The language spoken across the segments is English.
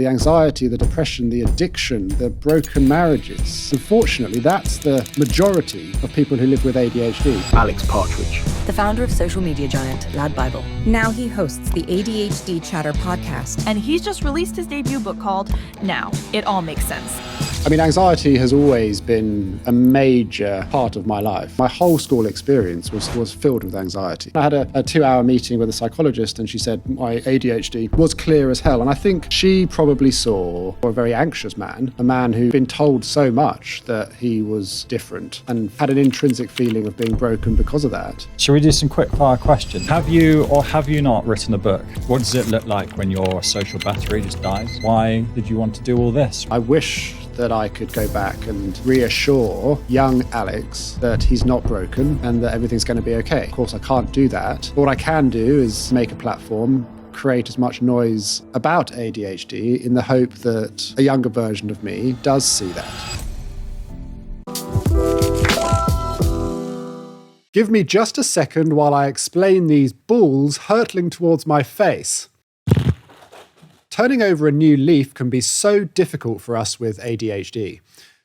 The anxiety, the depression, the addiction, the broken marriages. Unfortunately, that's the majority of people who live with ADHD. Alex Partridge, the founder of social media giant LADBible. Now he hosts the ADHD Chatter podcast. And he's just released his debut book called Now It All Makes Sense. I mean, anxiety has always been a major part of my life. My whole school experience was filled with anxiety. I had a 2-hour meeting with a psychologist and she said my ADHD was clear as hell. And I think she probably saw a very anxious man, a man who'd been told so much that he was different and had an intrinsic feeling of being broken because of that. Shall we do some quick fire questions? Have you or have you not written a book? What does it look like when your social battery just dies? Why did you want to do all this? I wish that I could go back and reassure young Alex that he's not broken and that everything's going to be okay. Of course, I can't do that. What I can do is make a platform, create as much noise about ADHD in the hope that a younger version of me does see that. Give me just a second while I explain these balls hurtling towards my face. Turning over a new leaf can be so difficult for us with ADHD.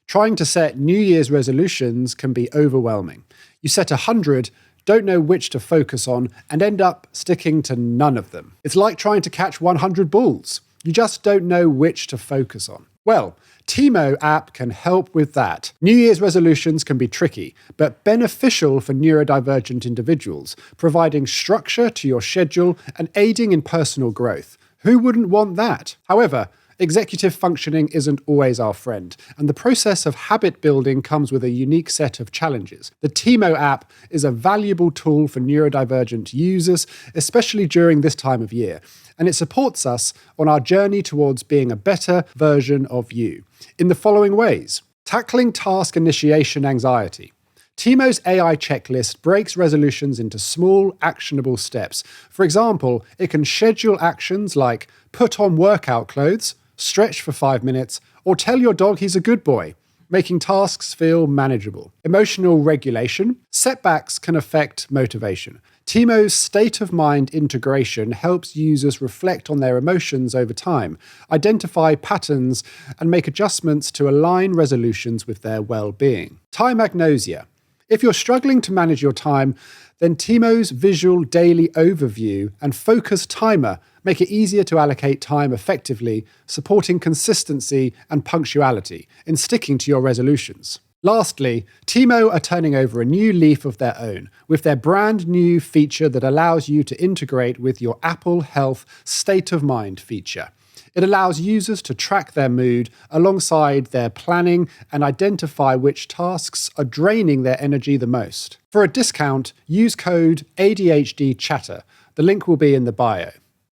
Trying to set New Year's resolutions can be overwhelming. You set 100, don't know which to focus on, and end up sticking to none of them. It's like trying to catch 100 balls. You just don't know which to focus on. Well, Tiimo app can help with that. New Year's resolutions can be tricky, but beneficial for neurodivergent individuals, providing structure to your schedule and aiding in personal growth. Who wouldn't want that? However, executive functioning isn't always our friend, and the process of habit building comes with a unique set of challenges. The Tiimo app is a valuable tool for neurodivergent users, especially during this time of year, and it supports us on our journey towards being a better version of you in the following ways. Tackling task initiation anxiety. Tiimo's AI checklist breaks resolutions into small, actionable steps. For example, it can schedule actions like put on workout clothes, stretch for 5 minutes, or tell your dog he's a good boy, making tasks feel manageable. Emotional regulation. Setbacks can affect motivation. Tiimo's state of mind integration helps users reflect on their emotions over time, identify patterns, and make adjustments to align resolutions with their well-being. Time agnosia. If you're struggling to manage your time, then Tiimo's visual daily overview and focus timer make it easier to allocate time effectively, supporting consistency and punctuality in sticking to your resolutions. Lastly, Tiimo are turning over a new leaf of their own with their brand new feature that allows you to integrate with your Apple Health State of Mind feature. It allows users to track their mood alongside their planning and identify which tasks are draining their energy the most. For a discount, use code ADHD Chatter. The link will be in the bio.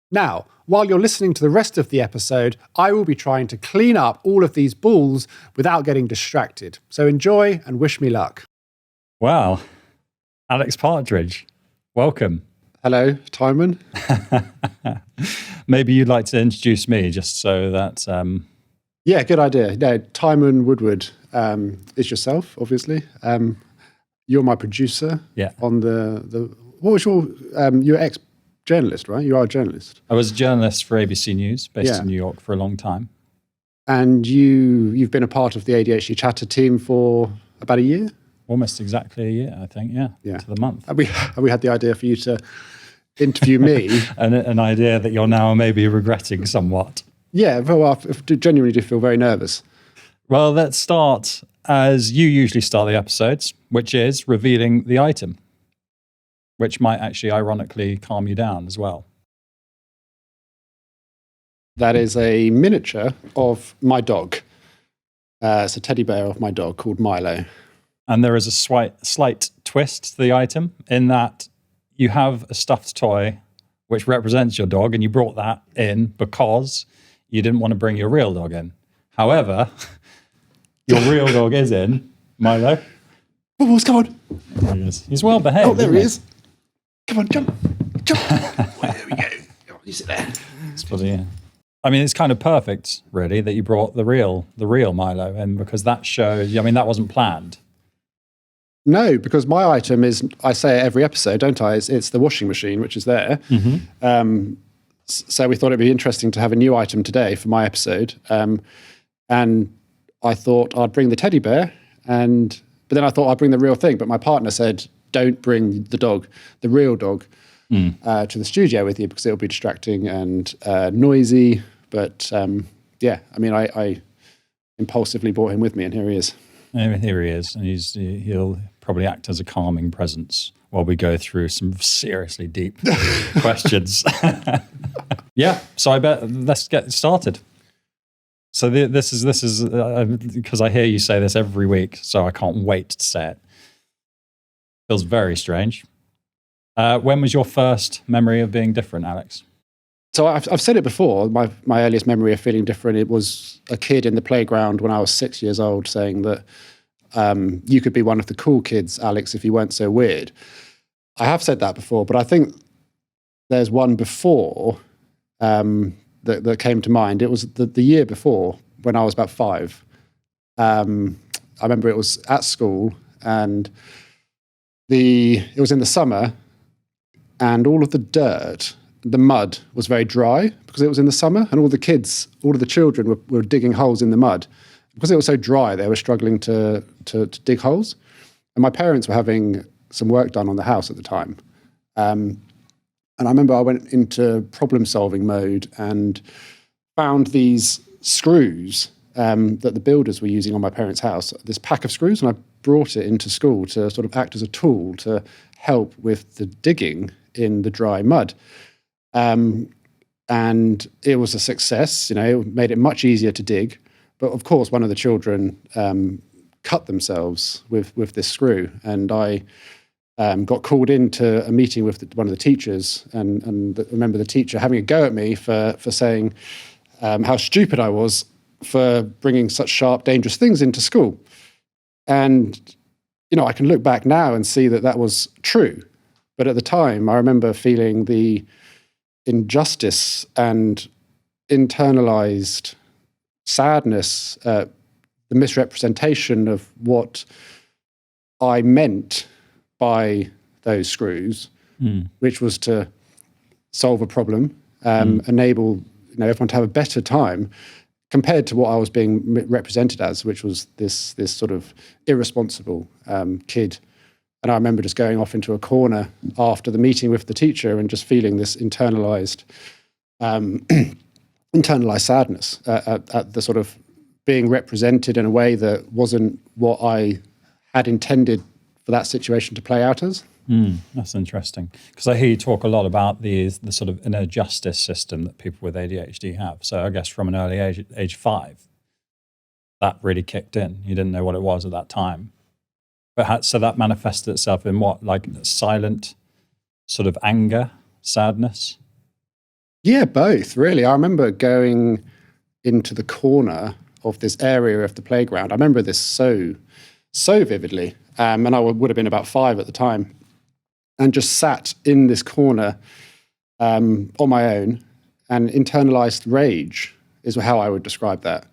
Now, while you're listening to the rest of the episode, I will be trying to clean up all of these balls without getting distracted. So enjoy and wish me luck. Wow. Alex Partridge, welcome. Hello, Timon. Maybe you'd like to introduce me just so that... Yeah, good idea. No, Timon Woodward is yourself, obviously. You're my producer on the... What was your ex-journalist, right? You are a journalist. I was a journalist for ABC News, based in New York for a long time. And you've been a part of the ADHD Chatter team for about a year? Almost exactly a year, I think, to the month. And we had the idea for you to interview me. An idea that you're now maybe regretting somewhat. Yeah, well, I genuinely do feel very nervous. Well, let's start as you usually start the episodes, which is revealing the item, which might actually ironically calm you down as well. That is a miniature of my dog. It's a teddy bear of my dog called Milo. And there is a slight twist to the item in that you have a stuffed toy which represents your dog, and you brought that in because you didn't want to bring your real dog in. However, your real dog is in, Milo. Bubbles, come on. There he is. He's well behaved. Oh, there he is. Come on, jump. There we go. You sit there. I mean, it's kind of perfect, really, that you brought the real Milo in, because that shows, I mean, that wasn't planned. No, because my item is, I say it every episode, don't I? It's the washing machine, which is there. Mm-hmm. So we thought it'd be interesting to have a new item today for my episode. And I thought I'd bring the teddy bear, but then I thought I'd bring the real thing. But my partner said, don't bring the dog, the real dog, to the studio with you because it'll be distracting and noisy. But yeah, I mean, I impulsively brought him with me, and here he is. Here he is, and he'll probably act as a calming presence while we go through some seriously deep questions. Yeah, so I bet let's get started. So this is because I hear you say this every week, so I can't wait to say it. Feels very strange. When was your first memory of being different, Alex? So I've said it before. My earliest memory of feeling different, it was a kid in the playground when I was 6 years old saying that you could be one of the cool kids, Alex, if you weren't so weird. I have said that before, but I think there's one before that came to mind. It was the year before when I was about 5. I remember it was at school, and it was in the summer, and all of the dirt, the mud was very dry because it was in the summer, and all of the children were digging holes in the mud. Because it was so dry, they were struggling to dig holes. And my parents were having some work done on the house at the time. And I remember I went into problem-solving mode and found these screws that the builders were using on my parents' house, this pack of screws, and I brought it into school to sort of act as a tool to help with the digging in the dry mud. And it was a success. It made it much easier to dig. But of course, one of the children cut themselves with this screw, and I got called into a meeting with one of the teachers, and remember the teacher having a go at me for saying how stupid I was for bringing such sharp, dangerous things into school. And I can look back now and see that was true, but at the time, I remember feeling the injustice and internalized sadness, the misrepresentation of what I meant by those screws, which was to solve a problem, enable everyone to have a better time, compared to what I was being represented as, which was this sort of irresponsible kid. And I remember just going off into a corner after the meeting with the teacher and just feeling this internalized sadness at the sort of being represented in a way that wasn't what I had intended for that situation to play out as. That's interesting, because I hear you talk a lot about the sort of inner justice system that people with ADHD have. So I guess from an early age 5, that really kicked in. You didn't know what it was at that time. But so that manifested itself in what, like silent sort of anger, sadness? Yeah, both, really. I remember going into the corner of this area of the playground. I remember this so vividly. And I would have been about 5 at the time. And just sat in this corner on my own, and internalized rage is how I would describe that,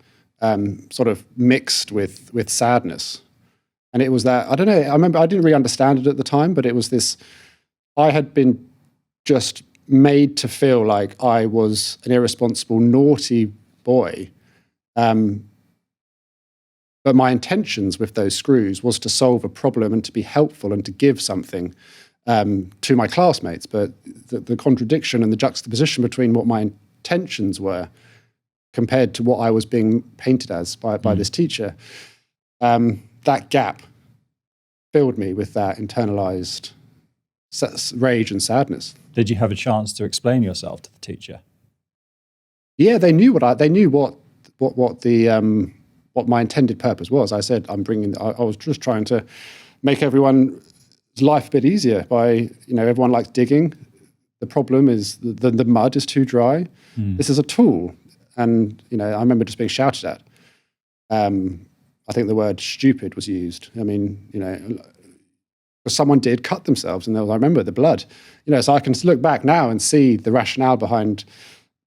sort of mixed with sadness. And it was that, I don't know, I remember I didn't really understand it at the time, but it was this, I had been just made to feel like I was an irresponsible, naughty boy. But my intentions with those screws was to solve a problem and to be helpful and to give something to my classmates. But the contradiction and the juxtaposition between what my intentions were compared to what I was being painted as by this teacher, that gap filled me with that internalized rage and sadness. Did you have a chance to explain yourself to the teacher? Yeah, they knew what my intended purpose was. I said, I was just trying to make everyone's life a bit easier by, everyone likes digging. The problem is the mud is too dry. This is a tool. And, I remember just being shouted at. I think the word stupid was used. I mean, someone did cut themselves, and I remember the blood. So I can look back now and see the rationale behind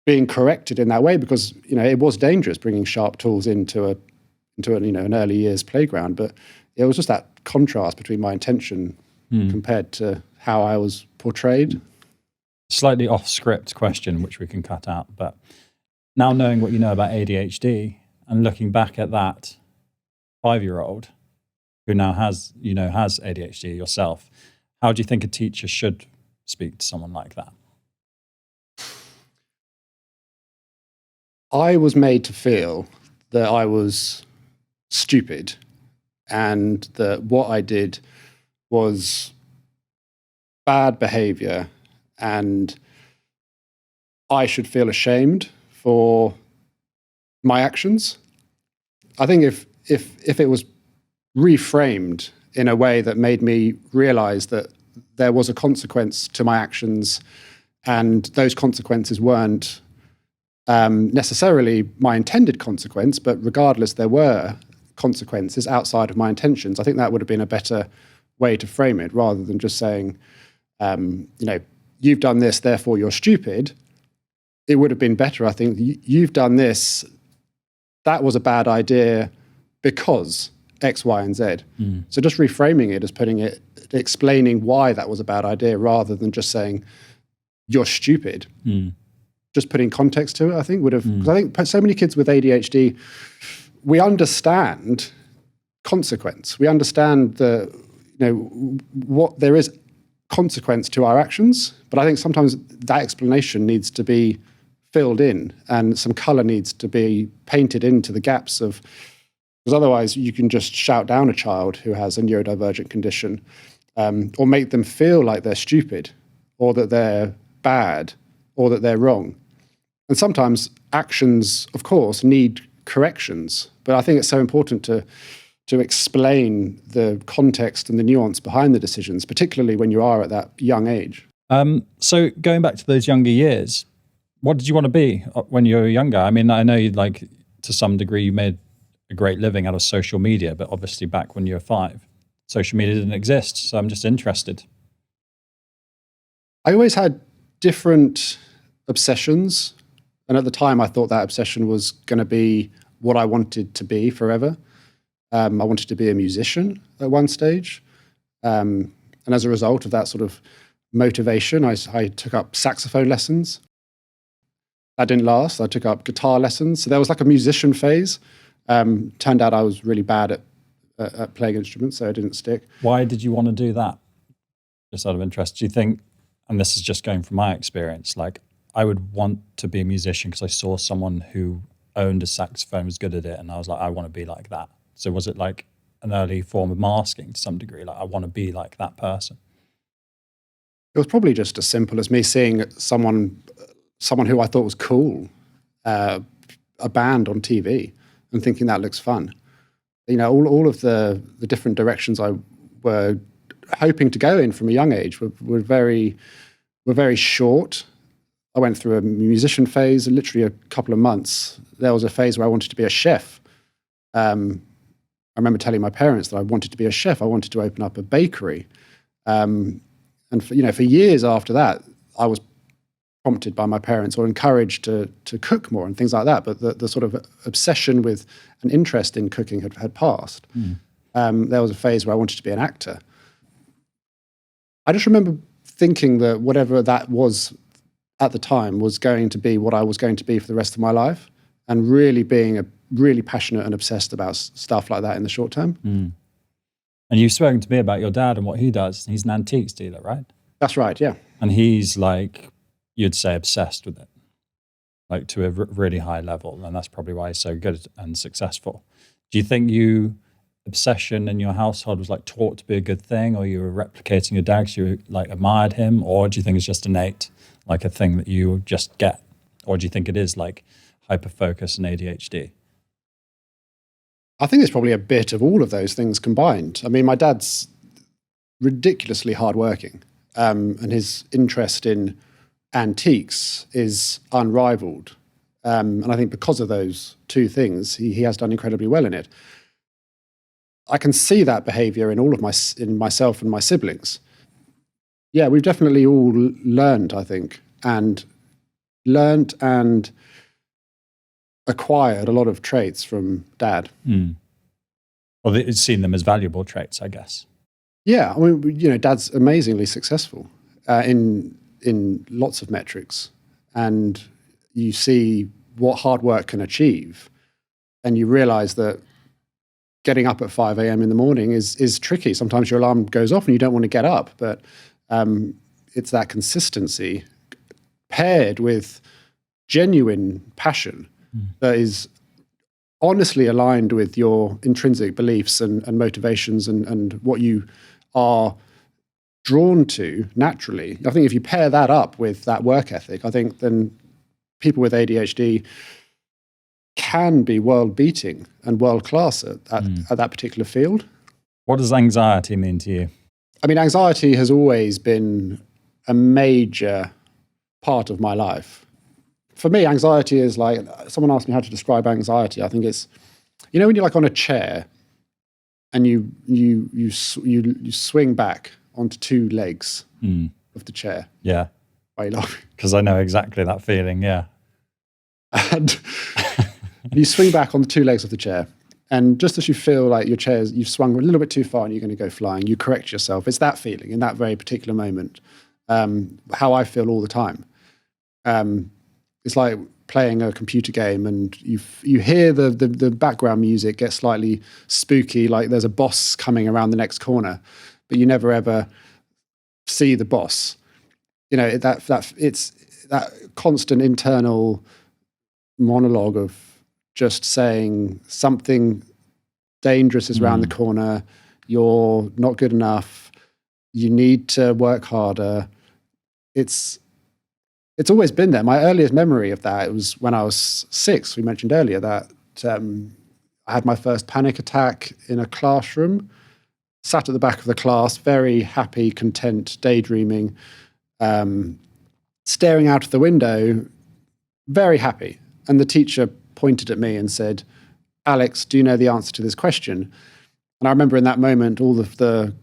being corrected in that way, because, it was dangerous bringing sharp tools into an early years playground. But it was just that contrast between my intention compared to how I was portrayed. Slightly off script question, which we can cut out. But now knowing what you know about ADHD and looking back at that 5-year-old who now has ADHD yourself, how do you think a teacher should speak to someone like that? I was made to feel that I was stupid and that what I did was bad behavior and I should feel ashamed for my actions. I think if it was reframed in a way that made me realize that there was a consequence to my actions and those consequences weren't necessarily my intended consequence, but regardless, there were consequences outside of my intentions. I think that would have been a better way to frame it rather than just saying, you've done this, therefore you're stupid. It would have been better, I think, you've done this, that was a bad idea because X, Y, and Z. So just reframing it as explaining why that was a bad idea rather than just saying, you're stupid. Just putting context to it, I think, would have... Because I think so many kids with ADHD, we understand consequence. We understand what there is consequence to our actions, but I think sometimes that explanation needs to be filled in and some colour needs to be painted into the gaps of... Because otherwise you can just shout down a child who has a neurodivergent condition or make them feel like they're stupid or that they're bad or that they're wrong. And sometimes actions, of course, need corrections, but I think it's so important to explain the context and the nuance behind the decisions, particularly when you are at that young age. So going back to those younger years, what did you want to be when you were younger? I mean, I know to some degree you made a great living out of social media, but obviously back when you were 5, social media didn't exist. So I'm just interested. I always had different obsessions. And at the time, I thought that obsession was going to be what I wanted to be forever. I wanted to be a musician at one stage. And as a result of that sort of motivation, I took up saxophone lessons. That didn't last. I took up guitar lessons. So there was like a musician phase. Turned out I was really bad at playing instruments, so it didn't stick. Why did you want to do that? Just out of interest, do you think, and this is just going from my experience, like I would want to be a musician because I saw someone who owned a saxophone, was good at it, and I was like, I want to be like that. So was it like an early form of masking to some degree? Like I want to be like that person? It was probably just as simple as me seeing someone who I thought was cool, a band on TV, and thinking that looks fun. All of the different directions I were hoping to go in from a young age were very short. I went through a musician phase, literally a couple of months. There was a phase where I wanted to be a chef. I remember telling my parents that I wanted to be a chef. I wanted to open up a bakery. And for years after that, I was prompted by my parents or encouraged to cook more and things like that. But the sort of obsession with an interest in cooking had passed. There was a phase where I wanted to be an actor. I just remember thinking that whatever that was at the time was going to be what I was going to be for the rest of my life, and really being really passionate and obsessed about stuff like that in the short term. And you've spoken to me about your dad and what he does. He's an antiques dealer, right? That's right, yeah. And he's like, you'd say obsessed with it, like to a really high level. And that's probably why he's so good and successful. Do you think obsession in your household was like taught to be a good thing, or you were replicating your dad because you like admired him? Or do you think it's just innate, like a thing that you just get? Or do you think it is like hyperfocus and ADHD? I think it's probably a bit of all of those things combined. I mean, my dad's ridiculously hardworking, and his interest in antiques is unrivaled. And I think because of those two things, he has done incredibly well in it. I can see that behavior in myself and my siblings. Yeah, we've definitely all learned, I think, and acquired a lot of traits from Dad. Well, it's seen them as valuable traits, I guess. Yeah, I mean, Dad's amazingly successful in in lots of metrics, and you see what hard work can achieve, and you realize that getting up at 5 a.m. in the morning is tricky. Sometimes your alarm goes off and you don't want to get up, but it's that consistency paired with genuine passion that is honestly aligned with your intrinsic beliefs and motivations and what you are drawn to naturally. I think if you pair that up with that work ethic, I think then people with ADHD can be world-beating and world-class at that particular field. What does anxiety mean to you? I mean, anxiety has always been a major part of my life. For me, anxiety is like, someone asked me how to describe anxiety. I think it's, you know, when you're like on a chair and you swing back onto two legs of the chair. Yeah. Why are you laughing? Because I know exactly that feeling, yeah. And you swing back on the two legs of the chair, and just as you feel like you've swung a little bit too far and you're going to go flying, you correct yourself. It's that feeling in that very particular moment, how I feel all the time. It's like playing a computer game and you hear the background music get slightly spooky, like there's a boss coming around the next corner, but you never ever see the boss. You know, it's that constant internal monologue of just saying something dangerous is around the corner, you're not good enough, you need to work harder. It's always been there. My earliest memory of that, it was when I was 6. We mentioned earlier that I had my first panic attack in a classroom, sat at the back of the class, very happy, content, daydreaming, staring out of the window, very happy. And the teacher pointed at me and said, "Alex, do you know the answer to this question?" And I remember in that moment, all of the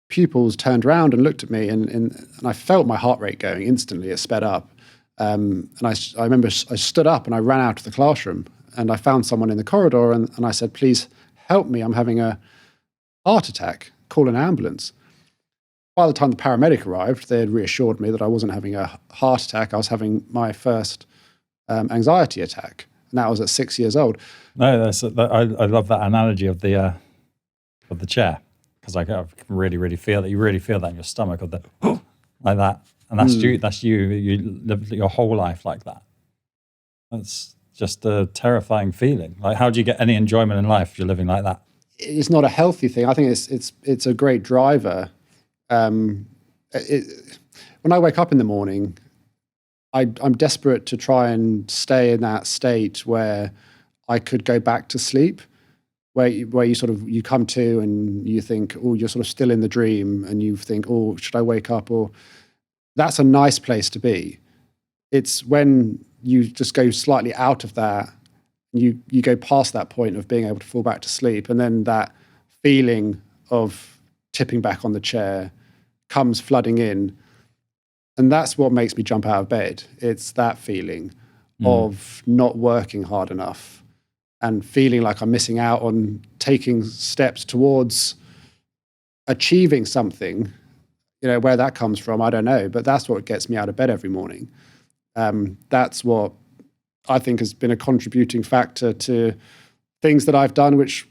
pupils turned around and looked at me, and I felt my heart rate going instantly. It sped up. And I remember I stood up and I ran out of the classroom, and I found someone in the corridor, and I said, "Please help me, I'm having a heart attack, call an ambulance." By the time the paramedic arrived, they had reassured me that I wasn't having a heart attack. I was having my first anxiety attack, and that was at 6 years old. No, I love that analogy of the chair, because I can really feel that. You really feel that in your stomach, of the like that, and that's you. That's you. You live your whole life like that. That's just a terrifying feeling. Like, how do you get any enjoyment in life if you're living like that? It's not a healthy thing. I think it's a great driver. When I wake up in the morning, I'm desperate to try and stay in that state where I could go back to sleep, where you come to and you think, oh, you're sort of still in the dream, and you think, oh, should I wake up? Or that's a nice place to be. It's when you just go slightly out of that, you go past that point of being able to fall back to sleep, and then that feeling of tipping back on the chair comes flooding in. And that's what makes me jump out of bed. It's that feeling of not working hard enough and feeling like I'm missing out on taking steps towards achieving something. You know, where that comes from, I don't know, but that's what gets me out of bed every morning. That's what I think has been a contributing factor to things that I've done, which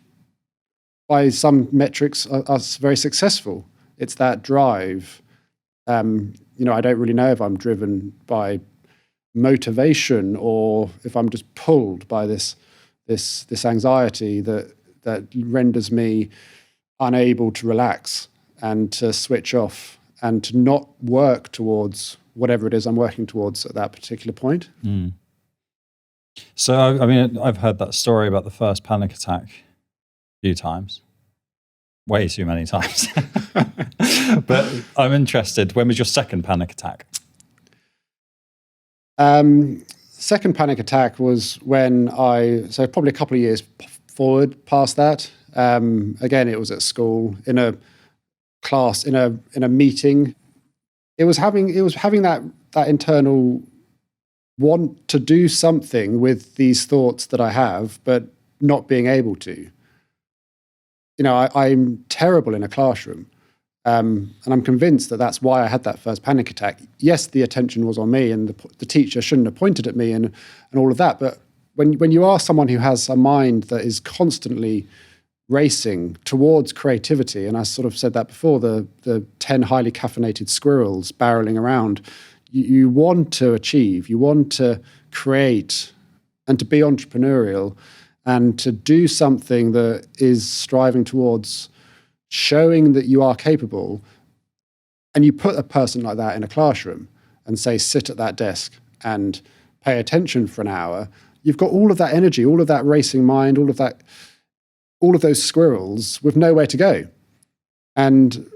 by some metrics are very successful. It's that drive. You know, I don't really know if I'm driven by motivation or if I'm just pulled by this anxiety that renders me unable to relax and to switch off and to not work towards whatever it is I'm working towards at that particular point. So, I mean, I've heard that story about the first panic attack a few times. Way too many times. But I'm interested, when was your second panic attack? Second panic attack was when so probably a couple of years forward past that. Again, it was at school, in a class, in a meeting. It was having that internal want to do something with these thoughts that I have, but not being able to. You know, I'm terrible in a classroom. And I'm convinced that that's why I had that first panic attack. Yes, the attention was on me, and the teacher shouldn't have pointed at me and all of that. But when you are someone who has a mind that is constantly racing towards creativity, and I sort of said that before, the 10 highly caffeinated squirrels barreling around, you want to achieve, you want to create and to be entrepreneurial and to do something that is striving towards showing that you are capable. And you put a person like that in a classroom and say, sit at that desk and pay attention for an hour. You've got all of that energy, all of that racing mind, all of those squirrels with nowhere to go. And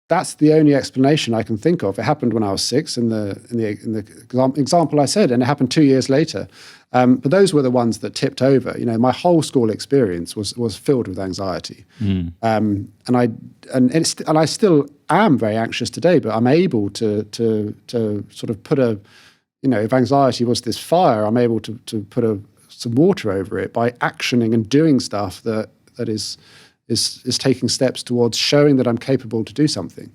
that's the only explanation I can think of. It happened when I was 6 in the example I said, and it happened 2 years later. But those were the ones that tipped over. My whole school experience was filled with anxiety. And I still am very anxious today, but I'm able to sort of put if anxiety was this fire, I'm able to put some water over it by actioning and doing stuff that is taking steps towards showing that I'm capable to do something.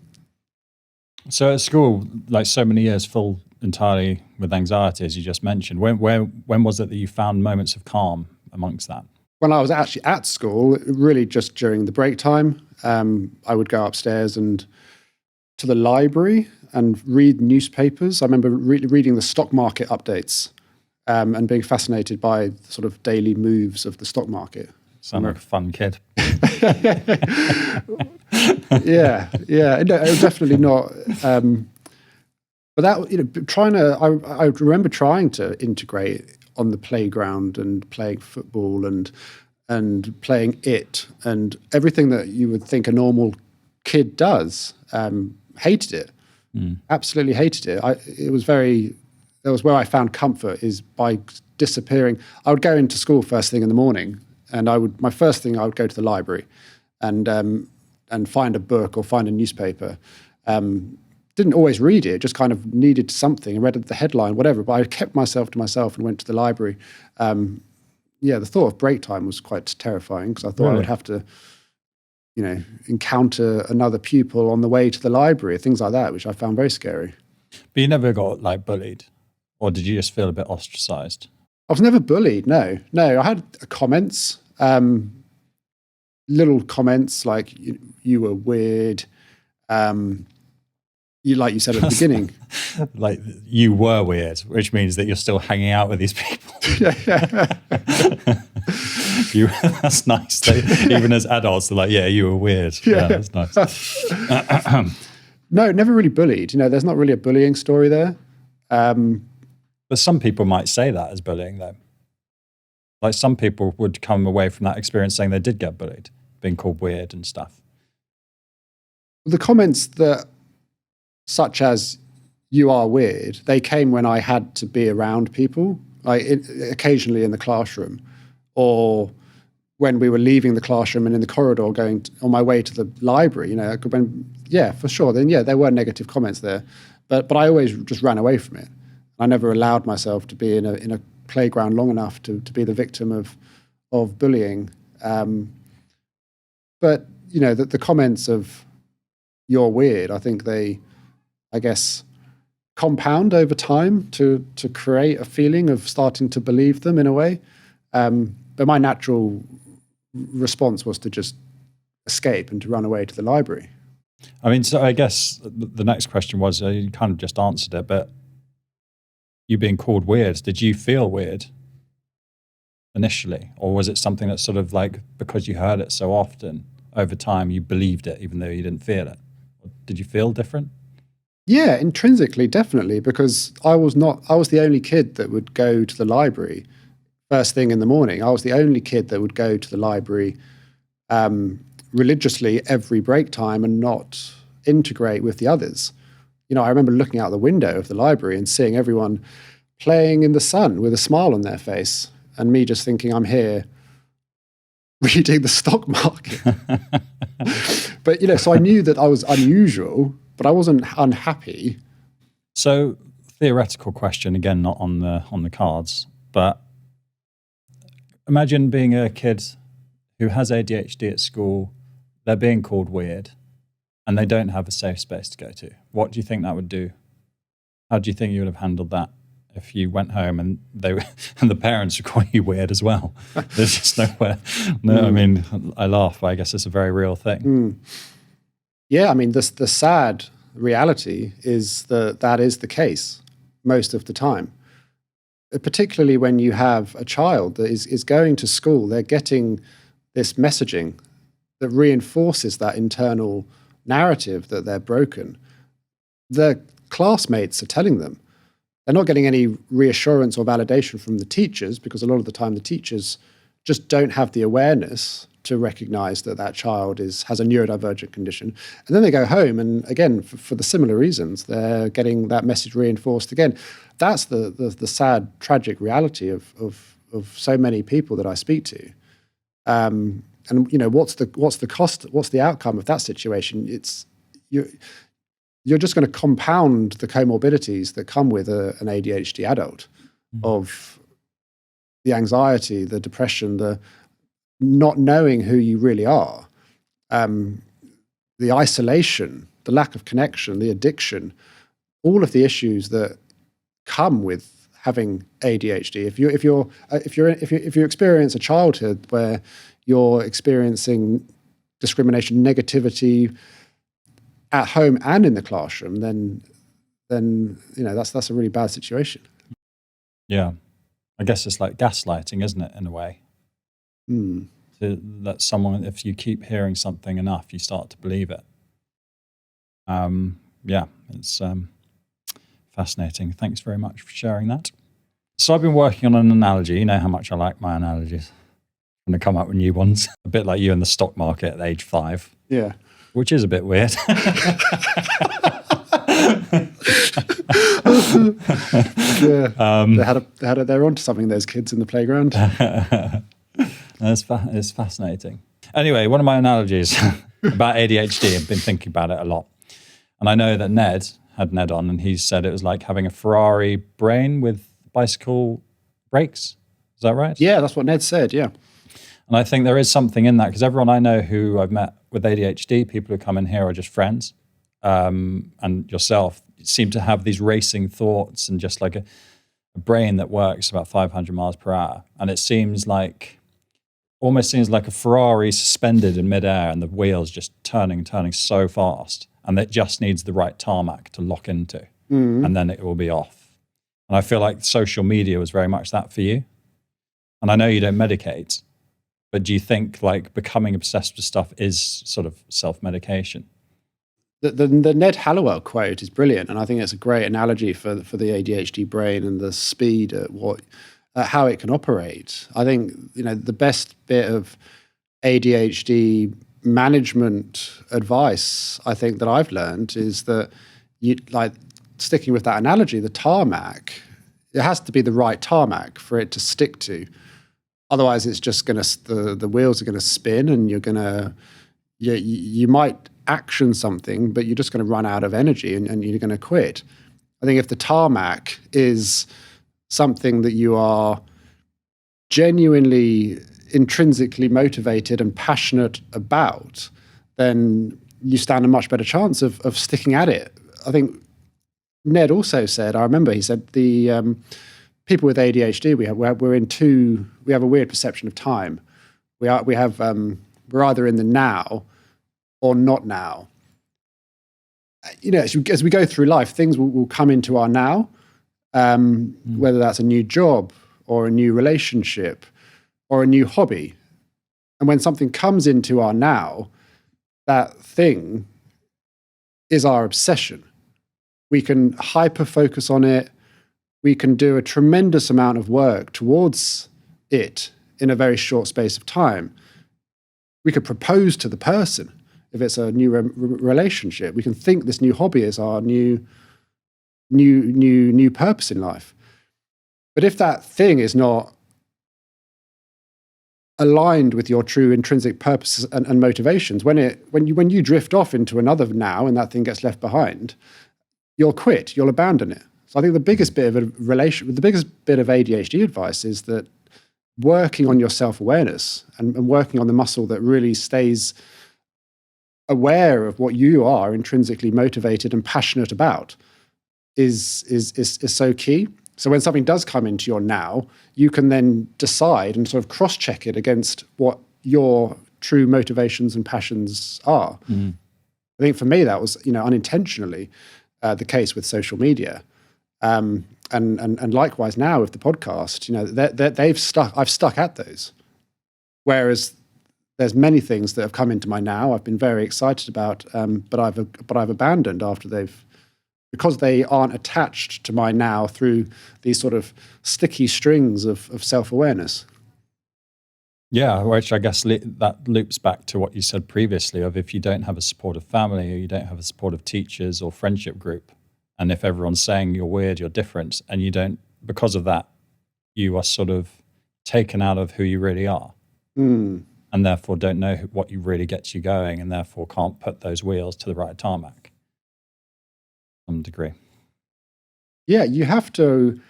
So at school, like so many years full entirely with anxiety, as you just mentioned, when was it that you found moments of calm amongst that? When I was actually at school, really just during the break time, I would go upstairs and to the library and read newspapers. I remember reading the stock market updates and being fascinated by the sort of daily moves of the stock market. Sound like a fun kid. Yeah. No, it was definitely not. But that, I remember trying to integrate on the playground and playing football and playing it and everything that you would think a normal kid does. Hated it. Absolutely hated it. That was where I found comfort, is by disappearing. I would go into school first thing in the morning, and my first thing I would go to the library and find a book or find a newspaper. Didn't always read it, just kind of needed something. I read the headline, whatever, but I kept myself to myself and went to the library. The thought of break time was quite terrifying, because I thought I would have to, encounter another pupil on the way to the library, things like that, which I found very scary. But you never got like bullied, or did you just feel a bit ostracized? I was never bullied. No. I had comments, little comments like you were weird. Like you said at the beginning, like you were weird, which means that you're still hanging out with these people. That's nice. Even as adults, they're like, yeah, you were weird. Yeah, that's nice. No, never really bullied. There's not really a bullying story there. But some people might say that as bullying, though. Like some people would come away from that experience saying they did get bullied, being called weird and stuff. The comments such as "you are weird," they came when I had to be around people, like occasionally in the classroom, or when we were leaving the classroom and in the corridor going on my way to the library. For sure. Then there were negative comments there, but I always just ran away from it. I never allowed myself to be in a playground long enough to be the victim of bullying. But the comments of "you're weird," I think they, compound over time to create a feeling of starting to believe them in a way. But my natural response was to just escape and to run away to the library. I mean, so I guess the next question was, you kind of just answered it, but you being called weird, did you feel weird initially? Or was it something that sort of like, because you heard it so often, over time you believed it even though you didn't feel it? Did you feel different? Yeah, intrinsically, definitely, because I was the only kid that would go to the library first thing in the morning. I was the only kid that would go to the library religiously every break time and not integrate with the others. I remember looking out the window of the library and seeing everyone playing in the sun with a smile on their face, and me just thinking, I'm here reading the stock market. But, so I knew that I was unusual, but I wasn't unhappy. So theoretical question, again, not on the cards, but imagine being a kid who has ADHD at school, they're being called weird, and they don't have a safe space to go to. What do you think that would do? How do you think you would have handled that if you went home and and the parents were calling you weird as well? There's just nowhere. No, I mean, I laugh, but I guess it's a very real thing. Yeah, I mean, the sad reality is that is the case most of the time. Particularly when you have a child that is going to school, they're getting this messaging that reinforces that internal narrative that they're broken. Their classmates are telling them. They're not getting any reassurance or validation from the teachers, because a lot of the time the teachers just don't have the awareness to recognize that child has a neurodivergent condition. And then they go home and, again, for the similar reasons, they're getting that message reinforced again. That's the sad, tragic reality of so many people that I speak to. And what's the cost? What's the outcome of that situation? You're just going to compound the comorbidities that come with an ADHD adult, of the anxiety, the depression, the not knowing who you really are, the isolation, the lack of connection, the addiction, all of the issues that come with having ADHD. If you experience a childhood where you're experiencing discrimination, negativity at home and in the classroom, then that's a really bad situation. Yeah, I guess it's like gaslighting, isn't it, in a way? That someone, if you keep hearing something enough, you start to believe it. Yeah, it's fascinating. Thanks very much for sharing that. So I've been working on an analogy. You know how much I like my analogies. I'm going to come up with new ones. A bit like you in the stock market at age 5. Yeah. Which is a bit weird. Yeah. They're onto something, those kids in the playground. It's fascinating. Anyway, one of my analogies about ADHD, I've been thinking about it a lot. And I know that Ned had Ned on, and he said it was like having a Ferrari brain with bicycle brakes. Is that right? Yeah, that's what Ned said, yeah. And I think there is something in that, because everyone I know who I've met with ADHD, people who come in here are just friends, and yourself, seem to have these racing thoughts and just like a brain that works about 500 miles per hour. And it almost seems like a Ferrari suspended in midair and the wheels just turning so fast. And it just needs the right tarmac to lock into. And then it will be off. And I feel like social media was very much that for you. And I know you don't medicate, but do you think like becoming obsessed with stuff is sort of self-medication? The Ned Hallowell quote is brilliant, and I think it's a great analogy for the ADHD brain and the speed at how it can operate. I think the best bit of ADHD management advice I think that I've learned is that sticking with that analogy, the tarmac, it has to be the right tarmac for it to stick to. Otherwise, it's just the wheels are gonna spin, and you might action something, but you're just going to run out of energy and you're going to quit. I think if the tarmac is something that you are genuinely intrinsically motivated and passionate about, then you stand a much better chance of sticking at it. I think Ned also said, I remember he said, the people with ADHD, we have a weird perception of time. We're either in the now or not now. As we go through life, things will come into our now, whether that's a new job or a new relationship or a new hobby. And when something comes into our now, that thing is our obsession. We can hyper-focus on it. We can do a tremendous amount of work towards it in a very short space of time. We could propose to the person. If it's a new relationship, we can think this new hobby is our new purpose in life. But if that thing is not aligned with your true intrinsic purposes and motivations, when you drift off into another now and that thing gets left behind, you'll quit, you'll abandon it. So I think the biggest bit of ADHD advice is that working on your self-awareness and working on the muscle that really stays aware of what you are intrinsically motivated and passionate about is so key. So when something does come into your now, you can then decide and sort of cross-check it against what your true motivations and passions are. I think for me, that was, unintentionally the case with social media. And likewise now with the podcast, I've stuck at those. Whereas there's many things that have come into my now I've been very excited about, but I've abandoned because they aren't attached to my now through these sort of sticky strings of self-awareness. Yeah, which I guess that loops back to what you said previously of if you don't have a supportive family or you don't have a supportive teachers or friendship group, and if everyone's saying you're weird, you're different, and you don't, because of that, you are sort of taken out of who you really are. And therefore don't know what you really gets you going, and therefore can't put those wheels to the right tarmac to some degree. Yeah, you have to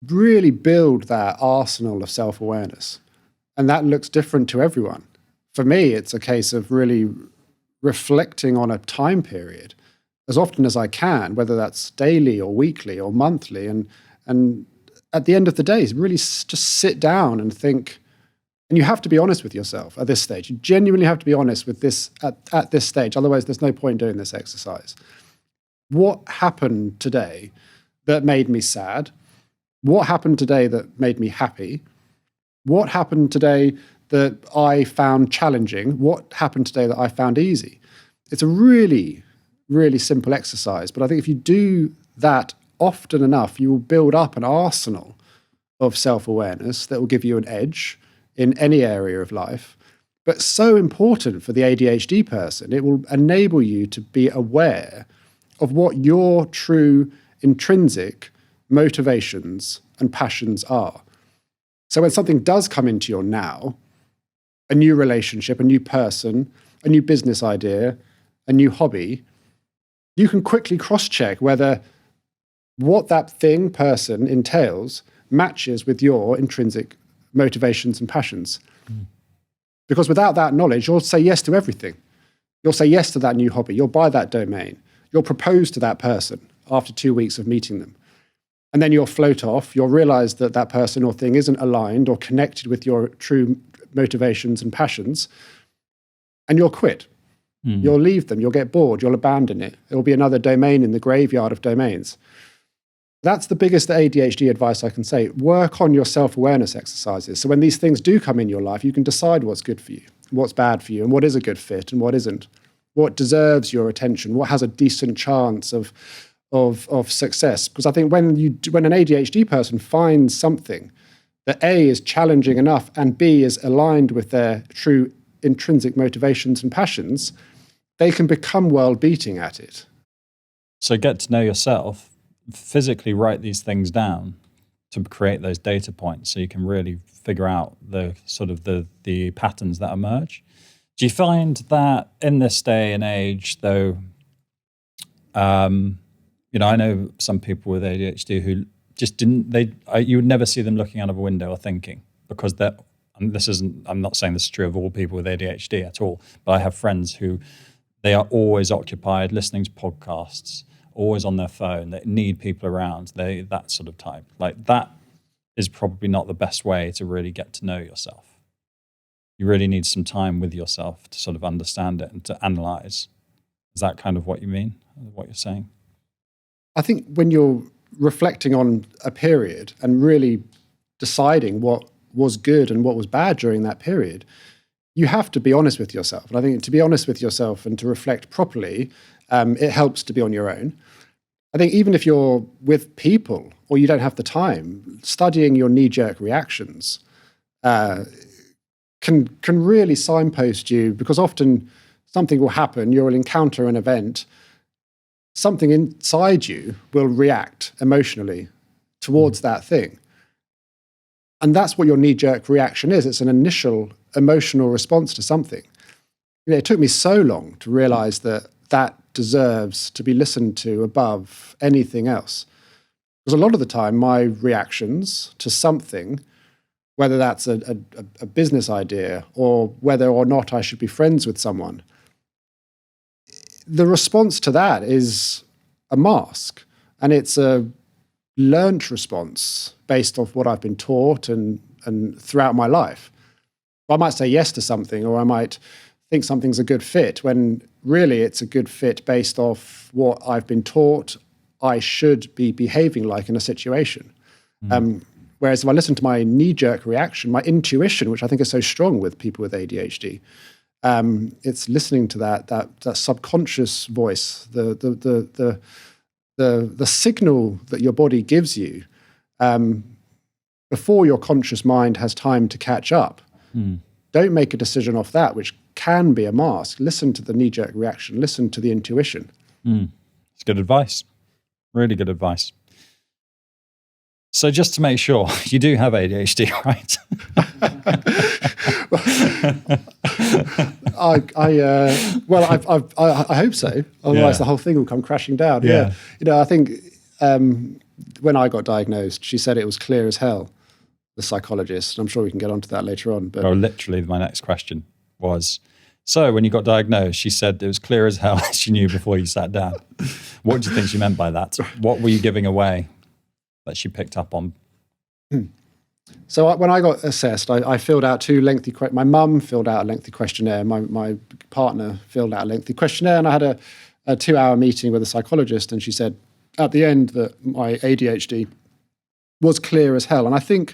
really build that arsenal of self-awareness. And that looks different to everyone. For me, it's a case of really reflecting on a time period as often as I can, whether that's daily or weekly or monthly. And at the end of the day, really just sit down and think. And you have to be honest with yourself at this stage. You genuinely have to be honest with this at this stage. Otherwise, there's no point doing this exercise. What happened today that made me sad? What happened today that made me happy? What happened today that I found challenging? What happened today that I found easy? It's a really, really simple exercise. But I think if you do that often enough, you will build up an arsenal of self-awareness that will give you an edge in any area of life. But so important for the ADHD person, it will enable you to be aware of what your true intrinsic motivations and passions are. So when something does come into your now, a new relationship, a new person, a new business idea, a new hobby, you can quickly cross-check whether what that person entails matches with your intrinsic motivations and passions. Because without that knowledge, you'll say yes to everything. You'll say yes to that new hobby. You'll buy that domain. You'll propose to that person after 2 weeks of meeting them. And then you'll float off. You'll realize that that person or thing isn't aligned or connected with your true motivations and passions. And you'll quit. You'll leave them. You'll get bored. You'll abandon it. It'll be another domain in the graveyard of domains. That's the biggest ADHD advice I can say. Work on your self-awareness exercises. So when these things do come in your life, you can decide what's good for you, what's bad for you, and what is a good fit and what isn't. What deserves your attention, what has a decent chance of success. Because I think when an ADHD person finds something that A is challenging enough and B is aligned with their true intrinsic motivations and passions, they can become world-beating at it. So get to know yourself, physically write these things down to create those data points so you can really figure out the sort of the patterns that emerge. Do you find that in this day and age, though, I know some people with ADHD who just you would never see them looking out of a window or thinking because I'm not saying this is true of all people with ADHD at all, but I have friends who they are always occupied listening to podcasts, always on their phone, they need people around, that sort of type. Like that is probably not the best way to really get to know yourself. You really need some time with yourself to sort of understand it and to analyze. Is that kind of what you mean, what you're saying? I think when you're reflecting on a period and really deciding what was good and what was bad during that period, you have to be honest with yourself. And I think to be honest with yourself and to reflect properly, it helps to be on your own. I think even if you're with people or you don't have the time, studying your knee-jerk reactions can really signpost you, because often something will happen, you will encounter an event, something inside you will react emotionally towards that thing. And that's what your knee-jerk reaction is. It's an initial emotional response to something. It took me so long to realize that deserves to be listened to above anything else. Because a lot of the time, my reactions to something, whether that's a business idea or whether or not I should be friends with someone, the response to that is a mask, and it's a learnt response based off what I've been taught and throughout my life. I might say yes to something, or I might think something's a good fit, when really it's a good fit based off what I've been taught I should be behaving like in a situation. Whereas if I listen to my knee-jerk reaction, my intuition, which I think is so strong with people with ADHD, it's listening to that subconscious voice, the signal that your body gives you before your conscious mind has time to catch up. Don't make a decision off that, which can be a mask. Listen to the knee-jerk reaction. Listen to the intuition. It's good advice. Really good advice. So just to make sure, you do have ADHD, right? I hope so. Otherwise, the whole thing will come crashing down. Yeah. I think when I got diagnosed, she said it was clear as hell, the psychologist. I'm sure we can get onto that later on. But literally, my next question was, so when you got diagnosed, she said it was clear as hell. She knew before you sat down. What do you think she meant by that? What were you giving away that she picked up on? So when I got assessed, I filled out two lengthy questions. My mum filled out a lengthy questionnaire. My partner filled out a lengthy questionnaire. And I had a 2-hour meeting with a psychologist. And she said at the end that my ADHD was clear as hell. And I think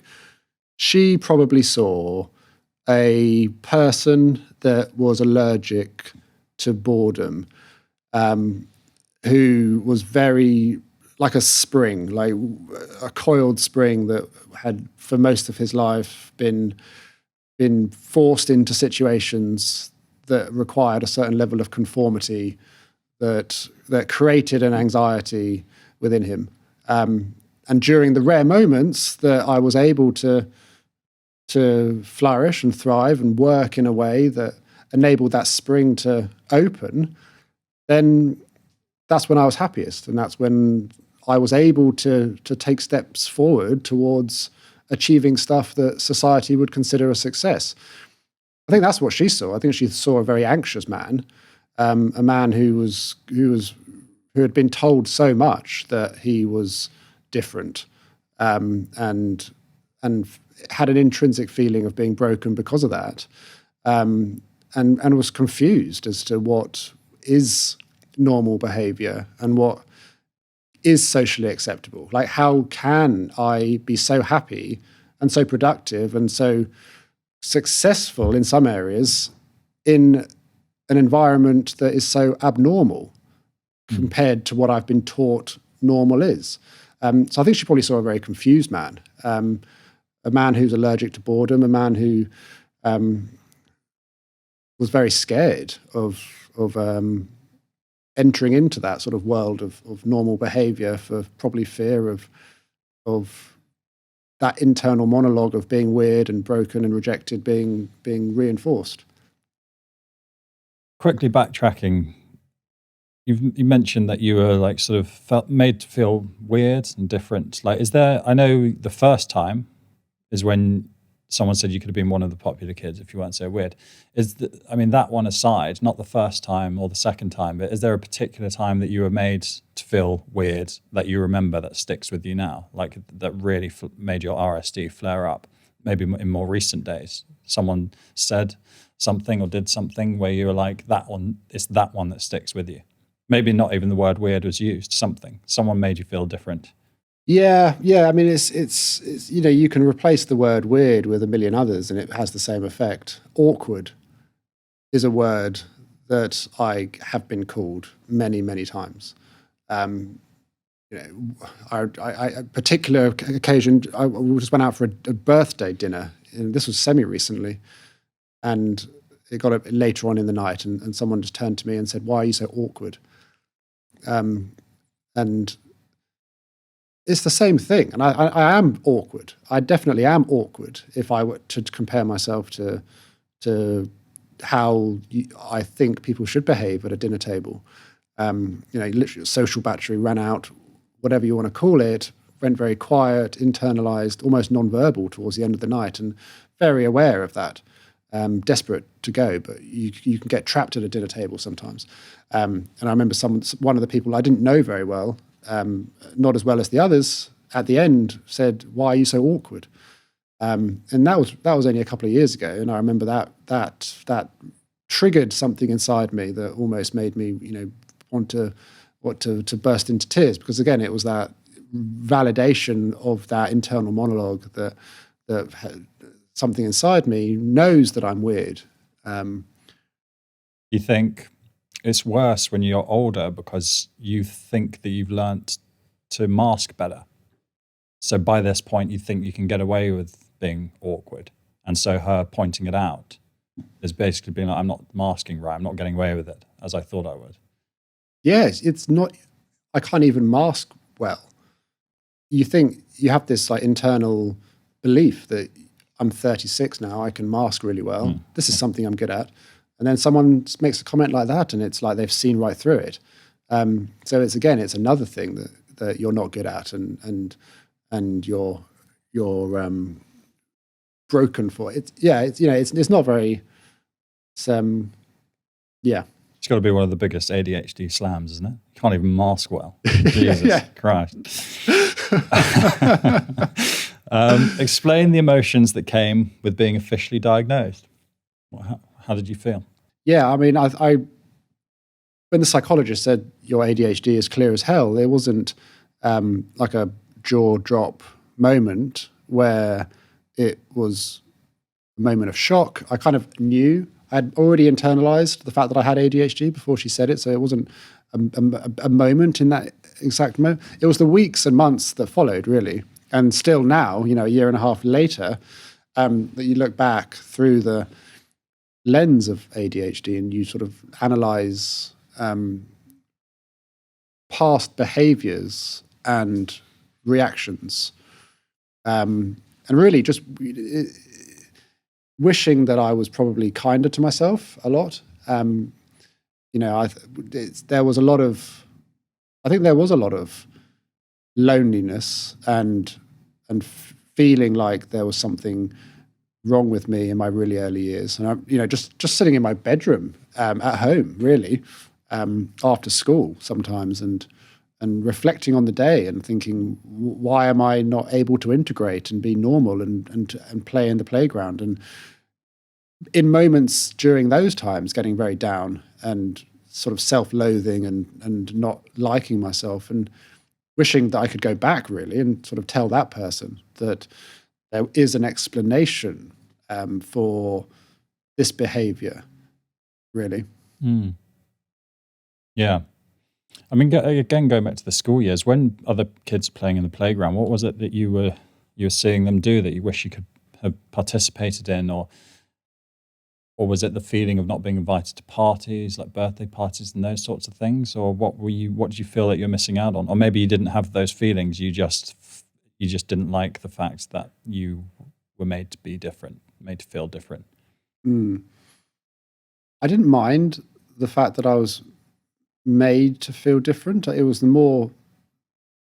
she probably saw a person that was allergic to boredom, who was very like a spring, like a coiled spring that had for most of his life been forced into situations that required a certain level of conformity that created an anxiety within him. And during the rare moments that I was able to flourish and thrive and work in a way that enabled that spring to open, then that's when I was happiest. And that's when I was able to take steps forward towards achieving stuff that society would consider a success. I think that's what she saw. I think she saw a very anxious man, a man who had been told so much that he was different, and had an intrinsic feeling of being broken because of that, and was confused as to what is normal behavior and what is socially acceptable. Like, how can I be so happy and so productive and so successful in some areas in an environment that is so abnormal compared to what I've been taught normal is? So I think she probably saw a very confused man, a man who's allergic to boredom, a man who was very scared of entering into that sort of world of normal behavior, for probably fear of that internal monologue of being weird and broken and rejected being reinforced. Quickly backtracking, you mentioned that you were like sort of made to feel weird and different. Like, I know the first time is when someone said you could have been one of the popular kids if you weren't so weird. That one aside, not the first time or the second time, but is there a particular time that you were made to feel weird that you remember that sticks with you now? Like, that really made your RSD flare up, maybe in more recent days? Someone said something or did something where you were like, it's that one that sticks with you. Maybe not even the word weird was used, someone made you feel different. Yeah. I mean, it's you can replace the word weird with a million others and it has the same effect. Awkward is a word that I have been called many, many times. A particular occasion, I just went out for a birthday dinner, and this was semi-recently, and it got up later on in the night, and someone just turned to me and said, "Why are you so awkward?" And it's the same thing. And I am awkward. I definitely am awkward if I were to compare myself to how I think people should behave at a dinner table. Literally, social battery ran out, whatever you want to call it, went very quiet, internalized, almost non-verbal towards the end of the night, and very aware of that. desperate to go, but you can get trapped at a dinner table sometimes. And I remember one of the people I didn't know very well, not as well as the others, at the end said, "Why are you so awkward?" And that was only a couple of years ago, and I remember that triggered something inside me that almost made me, want to burst into tears, because again, it was that validation of that internal monologue that something inside me knows that I'm weird. You think it's worse when you're older because you think that you've learnt to mask better. So by this point, you think you can get away with being awkward. And so her pointing it out is basically being like, I'm not masking right, I'm not getting away with it as I thought I would. Yes, it's not, I can't even mask well. You think you have this like internal belief that I'm 36 now, I can mask really well. This is something I'm good at. And then someone makes a comment like that and it's like they've seen right through it. So it's another thing that you're not good at and you're broken for it. Yeah, it's not very. Yeah. It's got to be one of the biggest ADHD slams, isn't it? You can't even mask well. Jesus Christ. Explain the emotions that came with being officially diagnosed. How did you feel? Yeah, I mean, when the psychologist said your ADHD is clear as hell, there wasn't like a jaw drop moment where it was a moment of shock. I kind of knew. I'd already internalized the fact that I had ADHD before she said it, so it wasn't a moment in that exact moment. It was the weeks and months that followed, really. And still now, a year and a half later, that you look back through the lens of ADHD and you sort of analyze past behaviors and reactions, and really just wishing that I was probably kinder to myself a lot. There was a lot of loneliness and feeling like there was something wrong with me in my really early years. And I'm, just sitting in my bedroom at home, really, after school sometimes, and reflecting on the day and thinking, why am I not able to integrate and be normal and play in the playground? And in moments during those times, getting very down and sort of self-loathing and not liking myself and wishing that I could go back, really, and sort of tell that person that there is an explanation for this behavior, really. Yeah. I mean, again, going back to the school years, when other kids playing in the playground, what was it that you were seeing them do that you wish you could have participated in, or was it the feeling of not being invited to parties, like birthday parties and those sorts of things, or what did you feel that you're missing out on, or maybe you didn't have those feelings, you just didn't like the fact that you were made to be different, made to feel different? I didn't mind the fact that I was made to feel different. It was the more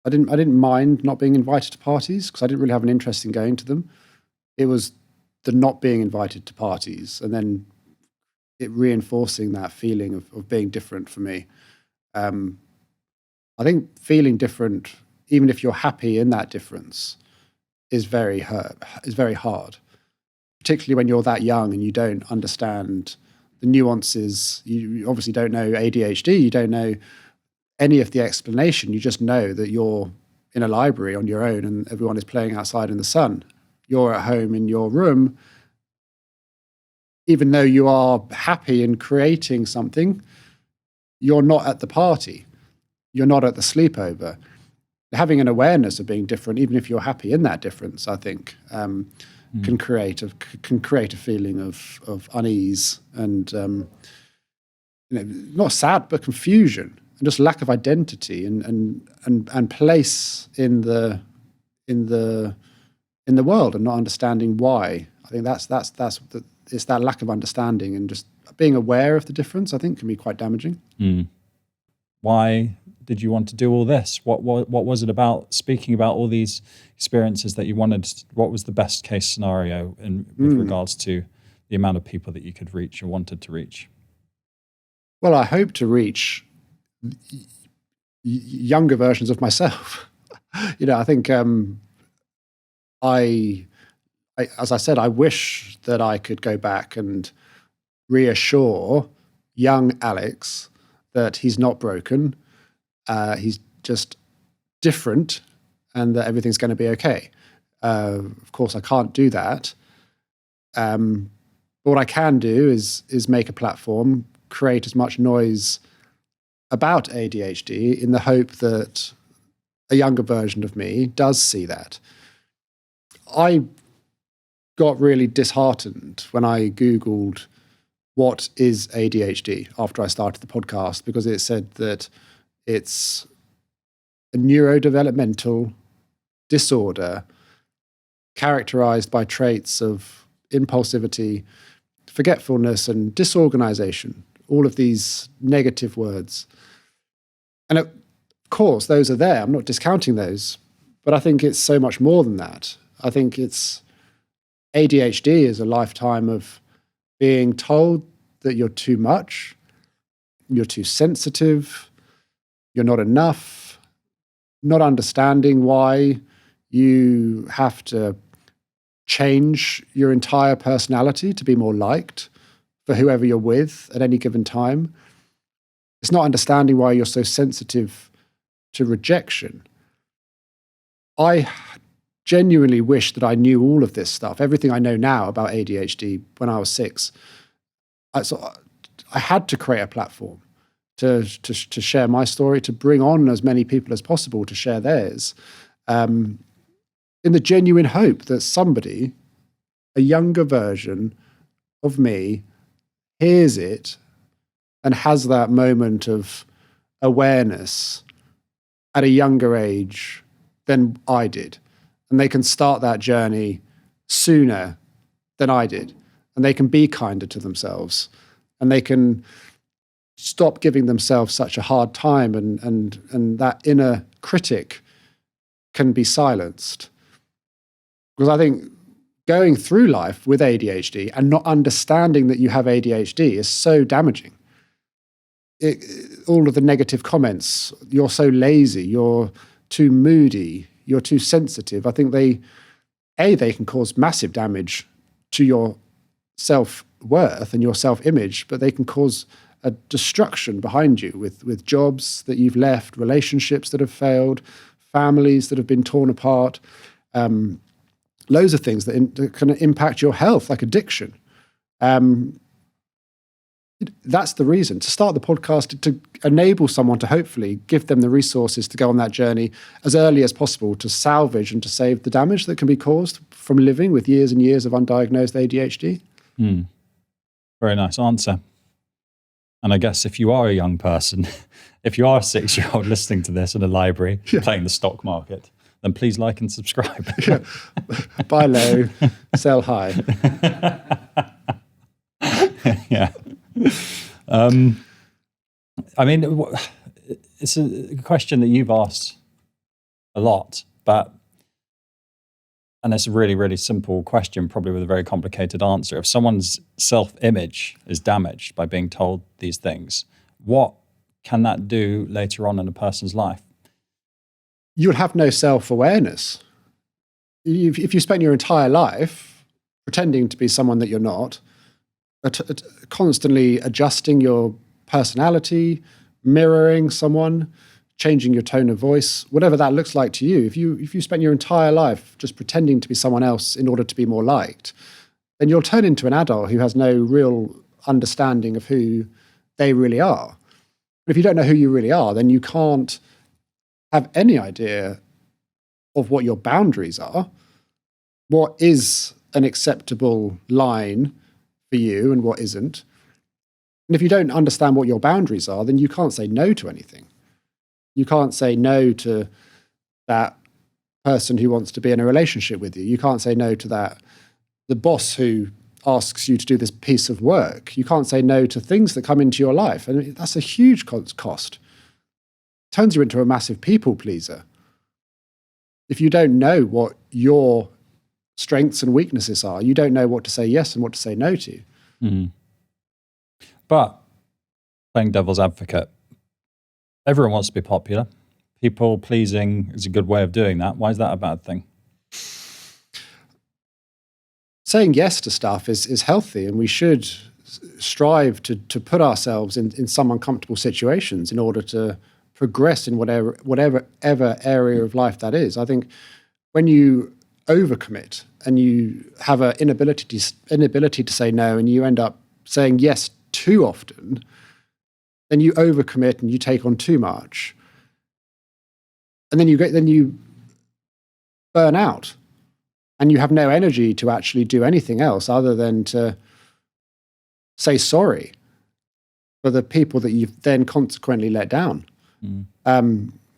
I didn't mind not being invited to parties because I didn't really have an interest in going to them. It was the not being invited to parties and then it reinforcing that feeling of being different for me. I think feeling different, even if you're happy in that difference, is very hard, particularly when you're that young and you don't understand the nuances. You obviously don't know ADHD, you don't know any of the explanation. You just know that you're in a library on your own and everyone is playing outside in the sun. You're at home in your room, even though you are happy in creating something, you're not at the party. You're not at the sleepover. Having an awareness of being different, even if you're happy in that difference, I think, can create a feeling of unease and not sad, but confusion and just lack of identity and place in the world and not understanding why. I think it's that lack of understanding and just being aware of the difference, I think, can be quite damaging. Why did you want to do all this? What was it about speaking about all these experiences that you wanted? What was the best case scenario with regards to the amount of people that you could reach or wanted to reach? Well, I hope to reach younger versions of myself. I think as I said, I wish that I could go back and reassure young Alex that he's not broken, he's just different, and that everything's going to be okay. Of course, I can't do that. What I can do is make a platform, create as much noise about ADHD in the hope that a younger version of me does see that. I got really disheartened when I Googled what is ADHD after I started the podcast, because it said that it's a neurodevelopmental disorder characterized by traits of impulsivity, forgetfulness, and disorganization, all of these negative words. And of course, those are there. I'm not discounting those, but I think it's so much more than that. I think ADHD is a lifetime of being told that you're too much, you're too sensitive, you're not enough, not understanding why you have to change your entire personality to be more liked for whoever you're with at any given time. It's not understanding why you're so sensitive to rejection. I genuinely wish that I knew all of this stuff, everything I know now about ADHD when I was 6. I had to create a platform to share my story, to bring on as many people as possible to share theirs, in the genuine hope that somebody, a younger version of me, hears it and has that moment of awareness at a younger age than I did. And they can start that journey sooner than I did. And they can be kinder to themselves. And they can stop giving themselves such a hard time, and that inner critic can be silenced. Because I think going through life with ADHD and not understanding that you have ADHD is so damaging. All of the negative comments, you're so lazy, you're too moody, you're too sensitive, I think they can cause massive damage to your self-worth and your self-image, but they can cause a destruction behind you with jobs that you've left, relationships that have failed, families that have been torn apart, loads of things that can impact your health, like addiction. That's the reason to start the podcast, to enable someone to hopefully give them the resources to go on that journey as early as possible, to salvage and to save the damage that can be caused from living with years and years of undiagnosed ADHD. Very nice answer. And I guess if you are a young person, if you are a 6-year-old listening to this in a library, playing the stock market, then please like and subscribe. Buy low, sell high. Yeah. I mean, it's a question that you've asked a lot, and it's a really, really simple question, probably with a very complicated answer. If someone's self-image is damaged by being told these things, what can that do later on in a person's life? You'll have no self-awareness. If you spend your entire life pretending to be someone that you're not, constantly adjusting your personality, mirroring someone, changing your tone of voice, whatever that looks like to you, if you spend your entire life just pretending to be someone else in order to be more liked, then you'll turn into an adult who has no real understanding of who they really are. But if you don't know who you really are, then you can't have any idea of what your boundaries are, what is an acceptable line for you and what isn't. And if you don't understand what your boundaries are, then you can't say no to anything. You can't say no to that person who wants to be in a relationship with you. You can't say no to the boss who asks you to do this piece of work. You can't say no to things that come into your life. And that's a huge cost. It turns you into a massive people pleaser. If you don't know what your strengths and weaknesses are. You don't know what to say yes and what to say no to. Mm. But playing devil's advocate, everyone wants to be popular. People pleasing is a good way of doing that. Why is that a bad thing? Saying yes to stuff is healthy, and we should strive to put ourselves in some uncomfortable situations in order to progress in whatever area of life that is. I think when you overcommit and you have an inability to say no, and you end up saying yes too often, then you overcommit and you take on too much, and then you burn out, and you have no energy to actually do anything else other than to say sorry for the people that you've then consequently let down,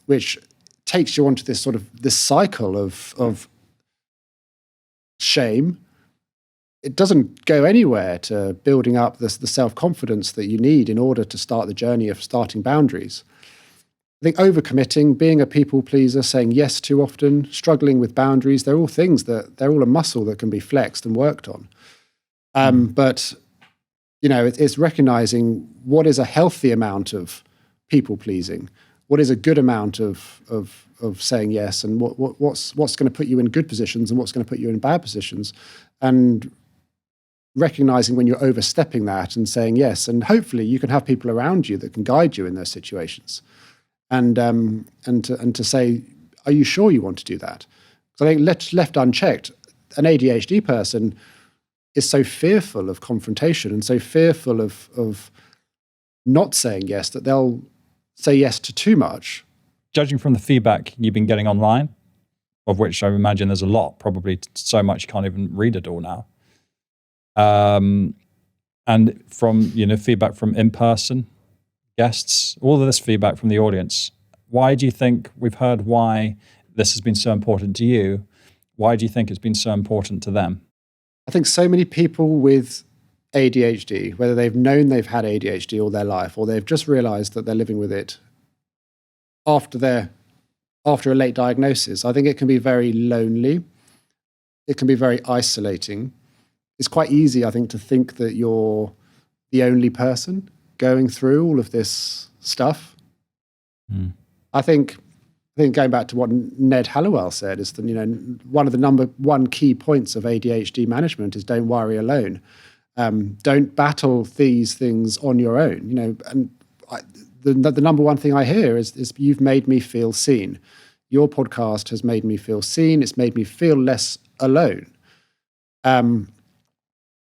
which takes you onto this cycle of shame. It doesn't go anywhere to building up the self-confidence that you need in order to start the journey of starting boundaries. I think overcommitting, being a people pleaser, saying yes too often, struggling with boundaries, they're all things they're all a muscle that can be flexed and worked on. But it's recognizing what is a healthy amount of people pleasing, what is a good amount of saying yes, and what's going to put you in good positions and what's going to put you in bad positions, and recognizing when you're overstepping that and saying yes. And hopefully you can have people around you that can guide you in those situations, and to say, are you sure you want to do that? Because I think left unchecked, an ADHD person is so fearful of confrontation and so fearful of not saying yes that they'll say yes to too much. Judging from the feedback you've been getting online, of which I imagine there's a lot, probably so much you can't even read it all now. And from feedback from in-person guests, all of this feedback from the audience, why do you think we've heard why this has been so important to you? Why do you think it's been so important to them? I think so many people with ADHD, whether they've known they've had ADHD all their life or they've just realized that they're living with it after a late diagnosis, I think it can be very lonely. It can be very isolating. It's quite easy, I think, to think that you're the only person going through all of this stuff. I think going back to what Ned Hallowell said is that, one of the number one key points of ADHD management is don't worry alone. Don't battle these things on your own. And the number one thing I hear is you've made me feel seen. Your podcast has made me feel seen. It's made me feel less alone. And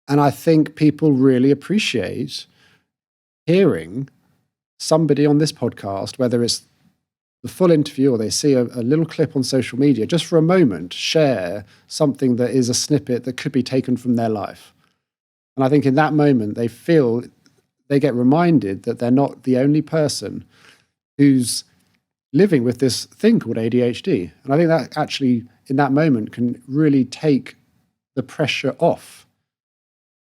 I think people really appreciate hearing somebody on this podcast, whether it's the full interview or they see a little clip on social media, just for a moment, share something that is a snippet that could be taken from their life. And I think in that moment, they get reminded that they're not the only person who's living with this thing called ADHD. And I think that actually, in that moment, can really take the pressure off.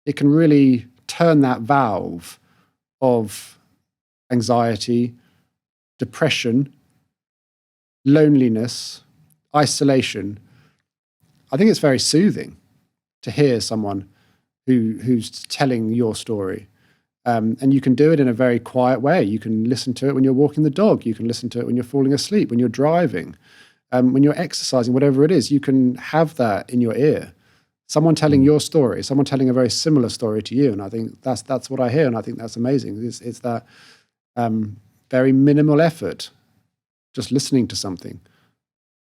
It can really turn that valve of anxiety, depression, loneliness, isolation. I think it's very soothing to hear someone who's telling your story. And you can do it in a very quiet way. You can listen to it when you're walking the dog. You can listen to it when you're falling asleep, when you're driving, when you're exercising, whatever it is. You can have that in your ear. Someone telling your story, someone telling a very similar story to you. And I think that's what I hear, and I think that's amazing. It's that very minimal effort, just listening to something,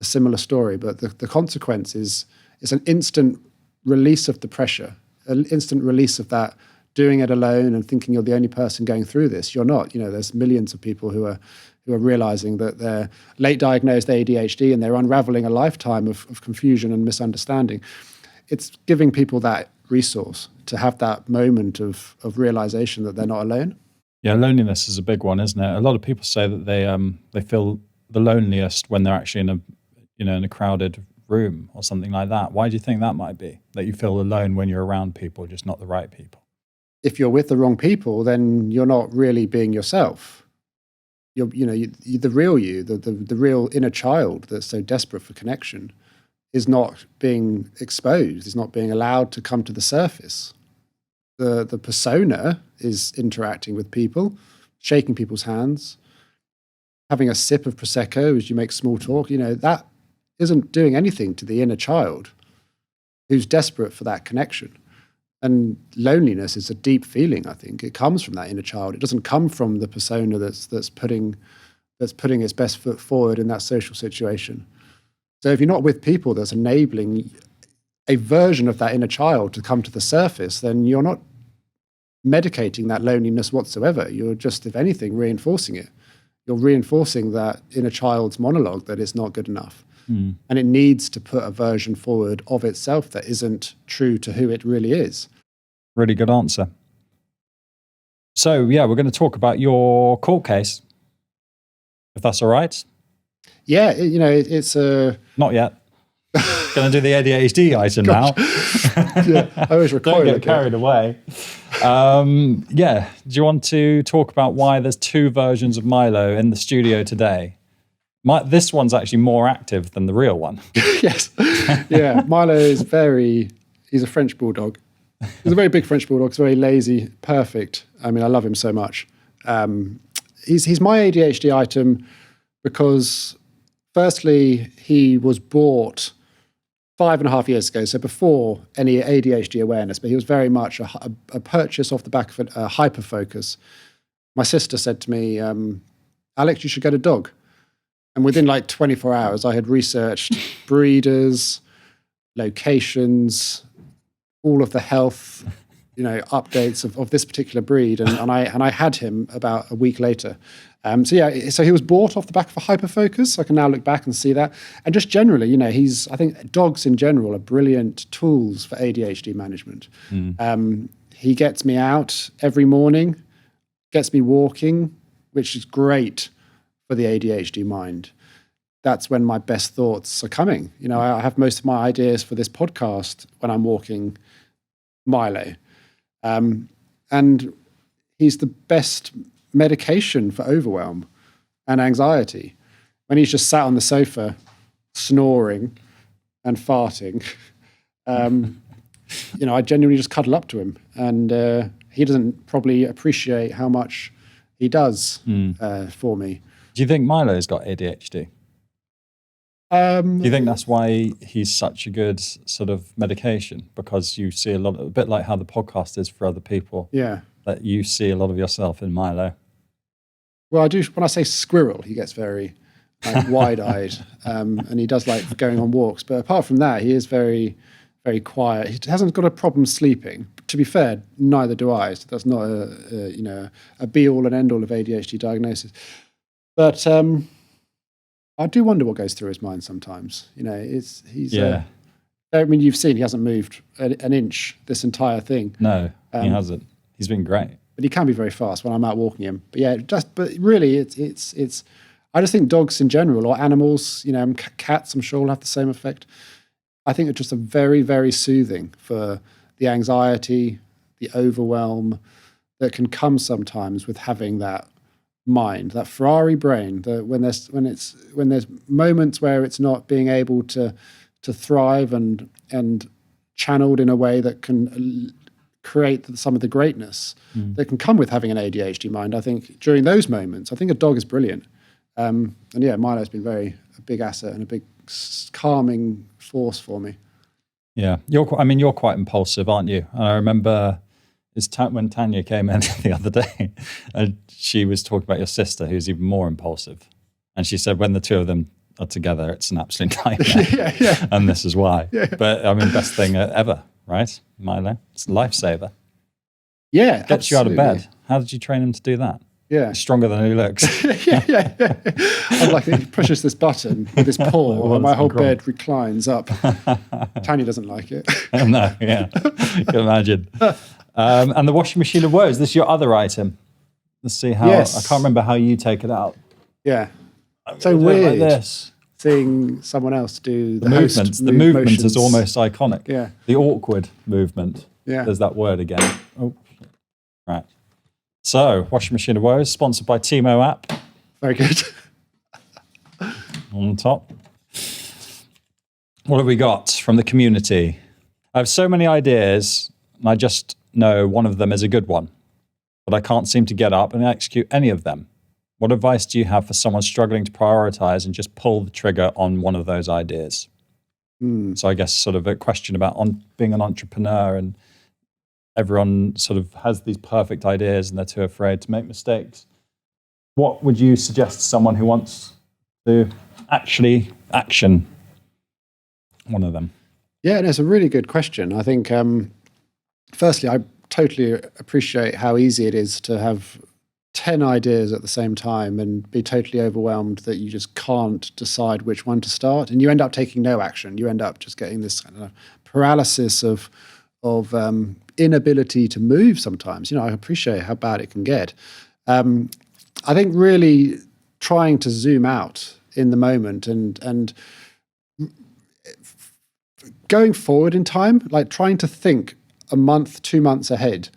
a similar story. But the consequence is an instant release of the pressure, an instant release of that doing it alone and thinking you're the only person going through this. You're not. There's millions of people who are realizing that they're late diagnosed ADHD and they're unraveling a lifetime of confusion and misunderstanding. It's giving people that resource to have that moment of realization that they're not alone. Yeah, loneliness is a big one, isn't it? A lot of people say that they feel the loneliest when they're actually in a crowded room or something like that. Why do you think that might be? That you feel alone when you're around people, just not the right people? If you're with the wrong people, then you're not really being yourself. You're the real you, the real inner child that's so desperate for connection is not being exposed, is not being allowed to come to the surface. The persona is interacting with people, shaking people's hands, having a sip of Prosecco as you make small talk. That isn't doing anything to the inner child who's desperate for that connection. And loneliness is a deep feeling, I think. It comes from that inner child. It doesn't come from the persona that's putting its best foot forward in that social situation. So if you're not with people that's enabling a version of that inner child to come to the surface, then you're not medicating that loneliness whatsoever. You're just, if anything, reinforcing it. You're reinforcing that inner child's monologue that it's not good enough. And it needs to put a version forward of itself that isn't true to who it really is. Really good answer. So, yeah, we're going to talk about your court case, if that's all right. Yeah, it's a... Not yet. Going to do the ADHD item now. Yeah, I always recoil. Don't get carried away. Yeah, do you want to talk about why there's two versions of Milo in the studio today? This one's actually more active than the real one. Yes. Yeah, Milo is he's a French bulldog. He's a very big French bulldog. He's very lazy, perfect. I mean, I love him so much. He's my ADHD item because, firstly, he was bought 5.5 years ago, so before any ADHD awareness, but he was very much a purchase off the back of a hyper-focus. My sister said to me, Alex, you should get a dog. And within like 24 hours, I had researched breeders, locations, all of the health, updates of this particular breed, and I had him about a week later. So he was bought off the back of a hyperfocus. I can now look back and see that. And just generally, I think dogs in general are brilliant tools for ADHD management. He gets me out every morning, gets me walking, which is great for the ADHD mind. That's when my best thoughts are coming. I have most of my ideas for this podcast when I'm walking Milo. And he's the best medication for overwhelm and anxiety. When he's just sat on the sofa, snoring and farting, I genuinely just cuddle up to him. And he doesn't probably appreciate how much he does for me. Do you think Milo's got ADHD? Do you think that's why he's such a good sort of medication? Because you see a bit like how the podcast is for other people. Yeah. That you see a lot of yourself in Milo. Well, I do. When I say squirrel, he gets very wide-eyed, and he does like going on walks. But apart from that, he is very, very quiet. He hasn't got a problem sleeping. To be fair, neither do I. So that's not a be-all and end-all of ADHD diagnosis. But I do wonder what goes through his mind sometimes. I mean, you've seen he hasn't moved an inch this entire thing. No, he hasn't. He's been great. But he can be very fast when I'm out walking him. But yeah, but really, it's. I just think dogs in general, or animals, cats, I'm sure will have the same effect. I think it's just a very, very soothing for the anxiety, the overwhelm that can come sometimes with having that mind, that Ferrari brain. When there's moments where it's not being able to thrive and channeled in a way that can create some of the greatness that can come with having an ADHD mind. I think during those moments, I think a dog is brilliant. And yeah, Milo's been a big asset and a big calming force for me. Yeah, you're quite impulsive, aren't you? And I remember when Tanya came in the other day, and she was talking about your sister, who's even more impulsive. And she said when the two of them are together, it's an absolute nightmare. Yeah. And this is why. Yeah. But I mean, best thing ever, right? Milo, it's a lifesaver. Yeah, gets you out of bed. How did you train him to do that? Yeah, he's stronger than he looks. yeah. I'm like, he pushes this button with his paw, and my whole bed reclines up. Tanya doesn't like it. No, yeah, you can imagine. And the washing machine of woes. This is your other item. Let's see how. Yes. I can't remember how you take it out. Yeah, so weird. Like this. Seeing someone else do the movement. The movement is almost iconic. Yeah, the awkward movement. Yeah, there's that word again. Oh, right. So, Washing Machine of Woes, sponsored by Tiimo app. Very good. On the top. What have we got from the community? I have so many ideas, and I just know one of them is a good one, but I can't seem to get up and execute any of them. What advice do you have for someone struggling to prioritize and just pull the trigger on one of those ideas? So I guess sort of a question about being an entrepreneur, and everyone sort of has these perfect ideas and they're too afraid to make mistakes. What would you suggest to someone who wants to actually action one of them? Yeah, and it's a really good question. I think, firstly, I totally appreciate how easy it is to have 10 ideas at the same time and be totally overwhelmed that you just can't decide which one to start. And you end up taking no action. You end up just getting this kind of paralysis of inability to move sometimes. I appreciate how bad it can get. I think really trying to zoom out in the moment and going forward in time, like trying to think a month, 2 months ahead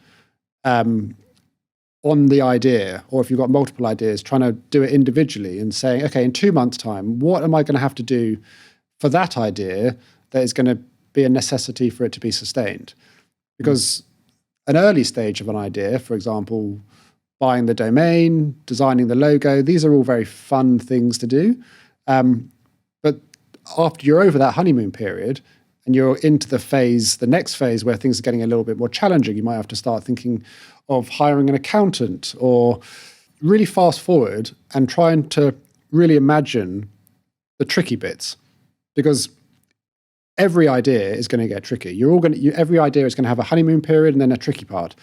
on the idea, or if you've got multiple ideas, trying to do it individually and saying, okay, in 2 months' time, what am I going to have to do for that idea that is going to be a necessity for it to be sustained? Because an early stage of an idea, for example, buying the domain, designing the logo, these are all very fun things to do. But after you're over that honeymoon period and you're into the next phase where things are getting a little bit more challenging, you might have to start thinking of hiring an accountant, or really fast forward and trying to really imagine the tricky bits, because every idea is going to get tricky. Every idea is going to have a honeymoon period and then a tricky part.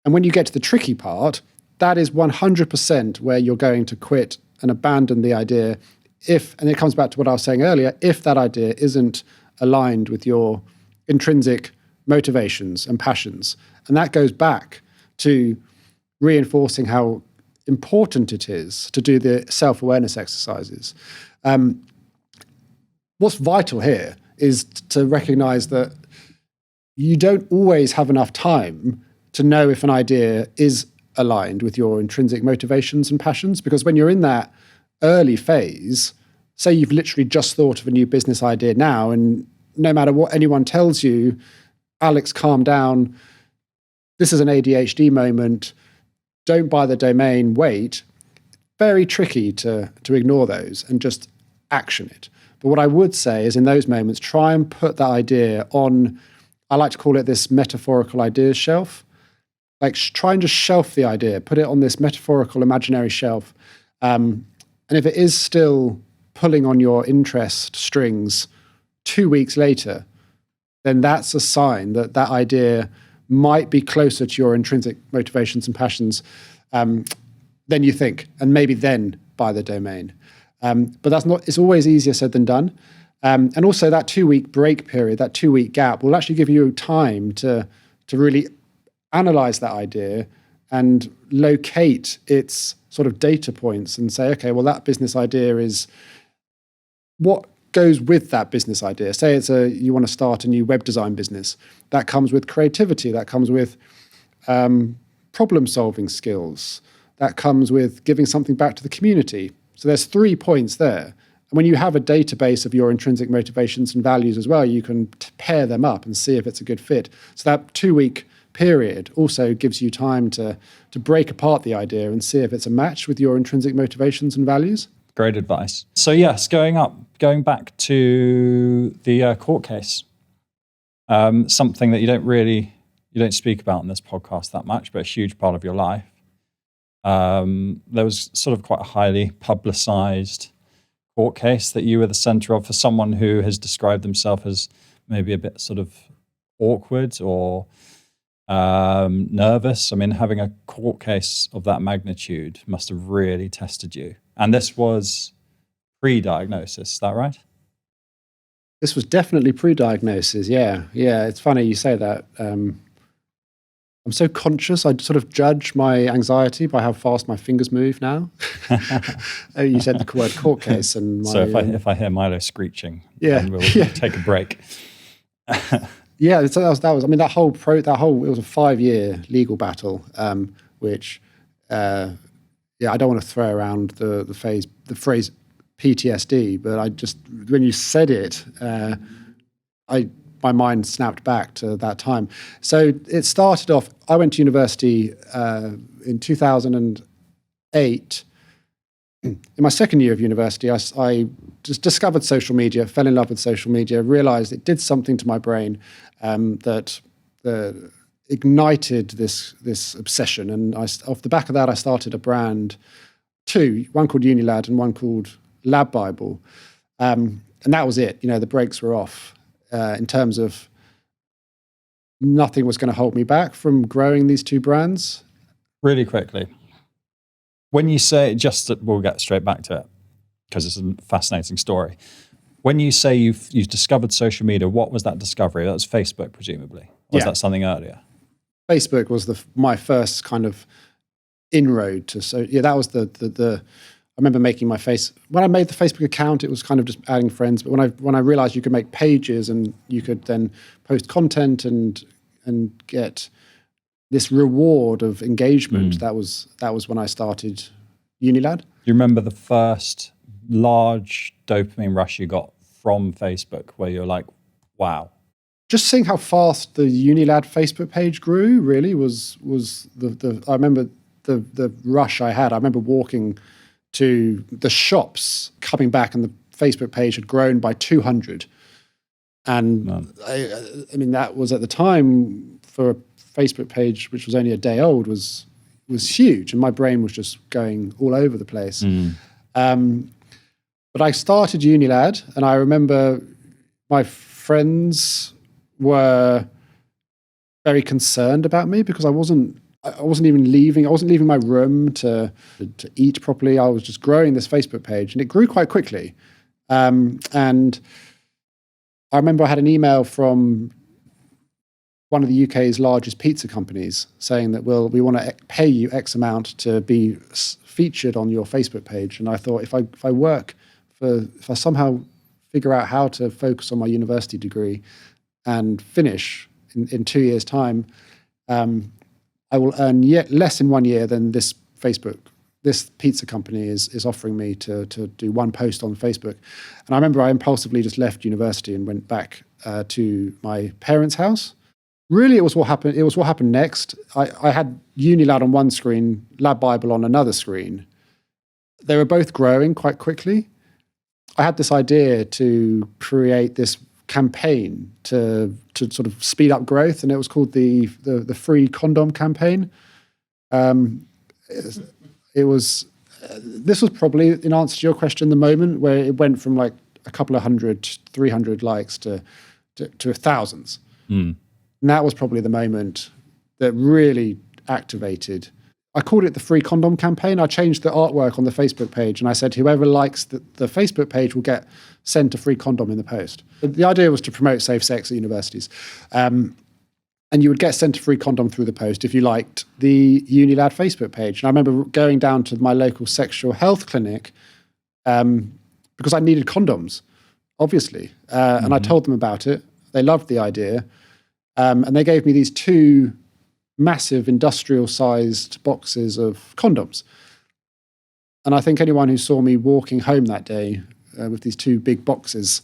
And when you get to the tricky part, that is 100% where you're going to quit and abandon the idea and it comes back to what I was saying earlier, if that idea isn't aligned with your intrinsic motivations and passions. And that goes back to reinforcing how important it is to do the self-awareness exercises. What's vital here is to recognize that you don't always have enough time to know if an idea is aligned with your intrinsic motivations and passions, because when you're in that early phase, say you've literally just thought of a new business idea now, and no matter what anyone tells you, Alex, calm down, this is an ADHD moment, don't buy the domain, wait. Very tricky to ignore those and just action it. But what I would say is in those moments, try and put that idea on, I like to call it this metaphorical ideas shelf. Like try and just shelf the idea, put it on this metaphorical imaginary shelf. And if it is still pulling on your interest strings 2 weeks later, then that's a sign that that idea might be closer to your intrinsic motivations and passions than you think, and maybe then buy the domain. But it's always easier said than done. And also that 2 week break period, that 2 week gap will actually give you time to really analyze that idea and locate its sort of data points and say, okay, well, that business idea is what goes with that business idea. Say you want to start a new web design business. That comes with creativity. That comes with problem-solving skills. That comes with giving something back to the community. So there's 3 points there. And when you have a database of your intrinsic motivations and values as well, you can pair them up and see if it's a good fit. So that 2 week period also gives you time to break apart the idea and see if it's a match with your intrinsic motivations and values. Great advice. So yes, going back to the court case, something that you don't speak about in this podcast that much, but a huge part of your life. There was sort of quite a highly publicized court case that you were the center of for someone who has described themselves as maybe a bit sort of awkward or nervous. I mean, having a court case of that magnitude must have really tested you. And this was pre-diagnosis, is that right? This was definitely pre-diagnosis, yeah. Yeah, it's funny you say that. I'm so conscious. I sort of judge my anxiety by how fast my fingers move now. You said the word court case. So if I hear Milo screeching, then we'll take a break. Yeah, so that was. I mean, it was a 5-year legal battle, which, I don't want to throw around the phrase PTSD, but when you said it, my mind snapped back to that time. So it started off, I went to university in 2008. In my second year of university, I just discovered social media, fell in love with social media, realized it did something to my brain that ignited this obsession. And off the back of that, I started a brand, two, one called Unilad and one called LADBible. And that was it. The brakes were off in terms of nothing was going to hold me back from growing these two brands. Really quickly, when you say, we'll get straight back to it because it's a fascinating story. When you say you've discovered social media, what was that discovery? That was Facebook, presumably. Or was that something earlier? Facebook was my first kind of inroad to. So yeah, that was the. I remember making when I made the Facebook account, it was kind of just adding friends. But when I realized you could make pages and you could then post content and get this reward of engagement, that was when I started Unilad. Do you remember the first large dopamine rush you got from Facebook where you're like, wow? Just seeing how fast the Unilad Facebook page grew really was the I remember the rush I had. I remember walking to the shops, coming back, and the Facebook page had grown by 200. And I mean, that was at the time for a Facebook page, which was only a day old, was huge. And my brain was just going all over the place. But I started Unilad, and I remember my friends were very concerned about me because I wasn't even leaving. I wasn't leaving my room to eat properly. I was just growing this Facebook page, and it grew quite quickly. And I remember I had an email from one of the UK's largest pizza companies saying that, we want to pay you X amount to be featured on your Facebook page. And I thought, if I somehow figure out how to focus on my university degree and finish in 2 years' time, I will earn yet less in 1 year than this pizza company is offering me to do one post on Facebook. And I remember I impulsively just left university and went back to my parents' house. Really, it was what happened next. I had Unilad on one screen, LADBible on another screen. They were both growing quite quickly. I had this idea to create this campaign to sort of speed up growth, and it was called the free condom campaign. This was probably, in answer to your question, the moment where it went from like a couple of 300 likes to thousands. And that was probably the moment that really activated. I called it the free condom campaign. I changed the artwork on the Facebook page, and I said, whoever likes the Facebook page will get sent a free condom in the post. The idea was to promote safe sex at universities. And you would get sent a free condom through the post if you liked the Unilad Facebook page. And I remember going down to my local sexual health clinic because I needed condoms, obviously. And I told them about it. They loved the idea. And they gave me these two massive industrial-sized boxes of condoms. And I think anyone who saw me walking home that day with these two big boxes,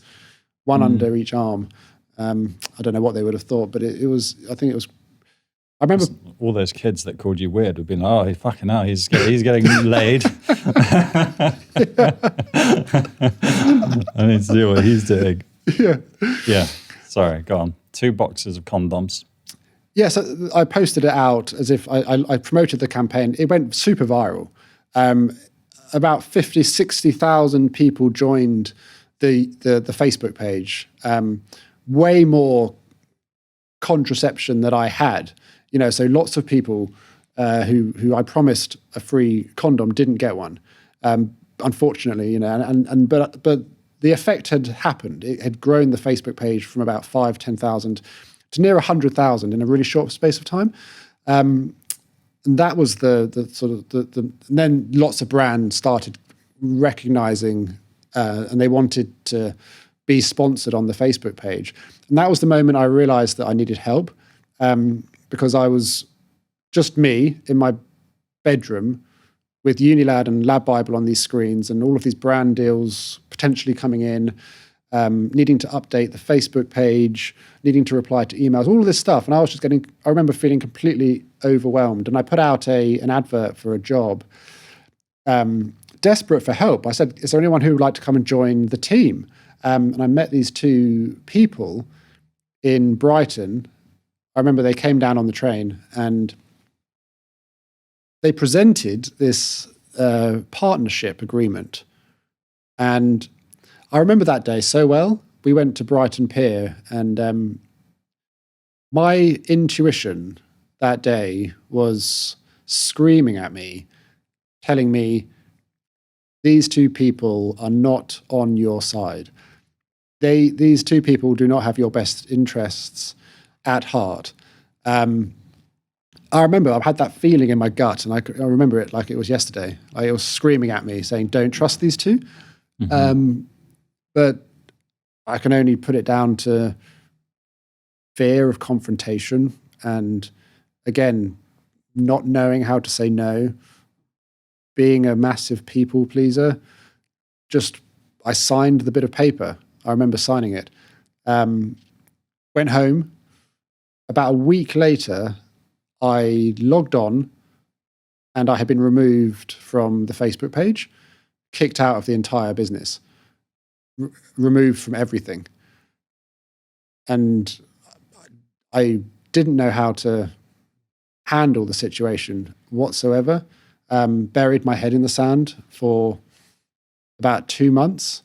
one under each arm, I don't know what they would have thought, but I think it was. I remember all those kids that called you weird would be like, "Oh, fucking hell, he's getting laid." I need to do what he's doing. Yeah. Sorry, go on. 2 boxes of condoms. Yes, yeah, so I posted it out as if I promoted the campaign. It went super viral. About 50, 60,000 people joined the Facebook page. Way more contraception that I had. So lots of people who I promised a free condom didn't get one. Unfortunately, but the effect had happened. It had grown the Facebook page from about 10,000 to near 100,000 in a really short space of time. And that was the sort of and then lots of brands started recognizing and they wanted to be sponsored on the Facebook page. And that was the moment I realized that I needed help because I was just me in my bedroom with Unilad and LADBible on these screens and all of these brand deals potentially coming in, needing to update the Facebook page, needing to reply to emails, all of this stuff. And I remember feeling completely overwhelmed. And I put out an advert for a job, desperate for help. I said, is there anyone who would like to come and join the team? And I met these two people in Brighton. I remember they came down on the train and they presented this partnership agreement. And I remember that day so well. We went to Brighton Pier, and my intuition that day was screaming at me, telling me, these two people are not on your side. These two people do not have your best interests at heart. I remember I had that feeling in my gut, and I remember it like it was yesterday. Like it was screaming at me, saying, don't trust these two. Mm-hmm. But I can only put it down to fear of confrontation and, again, not knowing how to say no, being a massive people pleaser. I signed the bit of paper. I remember signing it. Went home. About a week later, I logged on and I had been removed from the Facebook page, kicked out of the entire business, removed from everything. And I didn't know how to handle the situation whatsoever. Buried my head in the sand for about 2 months.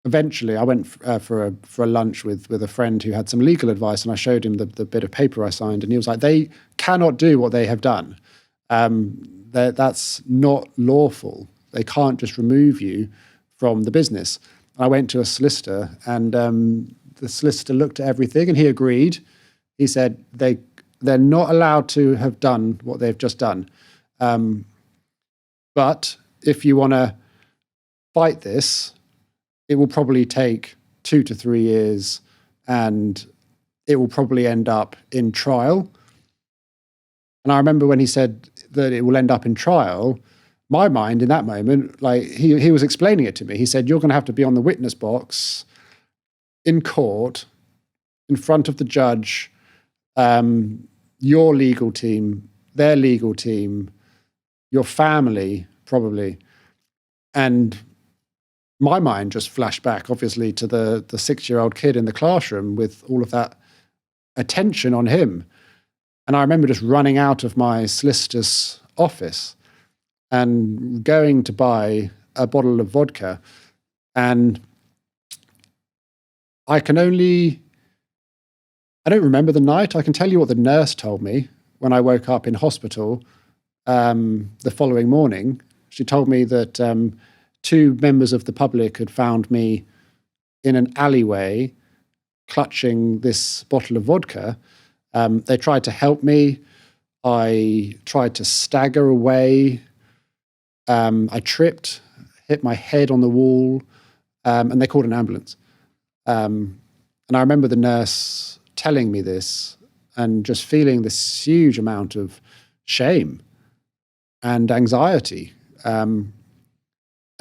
Eventually, I went for a lunch with a friend who had some legal advice, and I showed him the bit of paper I signed, and he was like, they cannot do what they have done. That's not lawful. They can't just remove you from the business. I went to a solicitor, and the solicitor looked at everything, and he agreed. He said they're not allowed to have done what they've just done. But if you want to fight this, it will probably take 2 to 3 years, and it will probably end up in trial. And I remember when he said that it will end up in trial, my mind in that moment, like he was explaining it to me. He said, you're going to have to be on the witness box in court, in front of the judge, your legal team, their legal team, your family, probably. And my mind just flashed back, obviously, to the 6-year-old kid in the classroom with all of that attention on him. And I remember just running out of my solicitor's office and going to buy a bottle of vodka. And I don't remember the night. I can tell you what the nurse told me when I woke up in hospital the following morning. She told me that 2 members of the public had found me in an alleyway clutching this bottle of vodka. They tried to help me. I tried to stagger away. I tripped, hit my head on the wall, and they called an ambulance. And I remember the nurse telling me this and just feeling this huge amount of shame and anxiety. And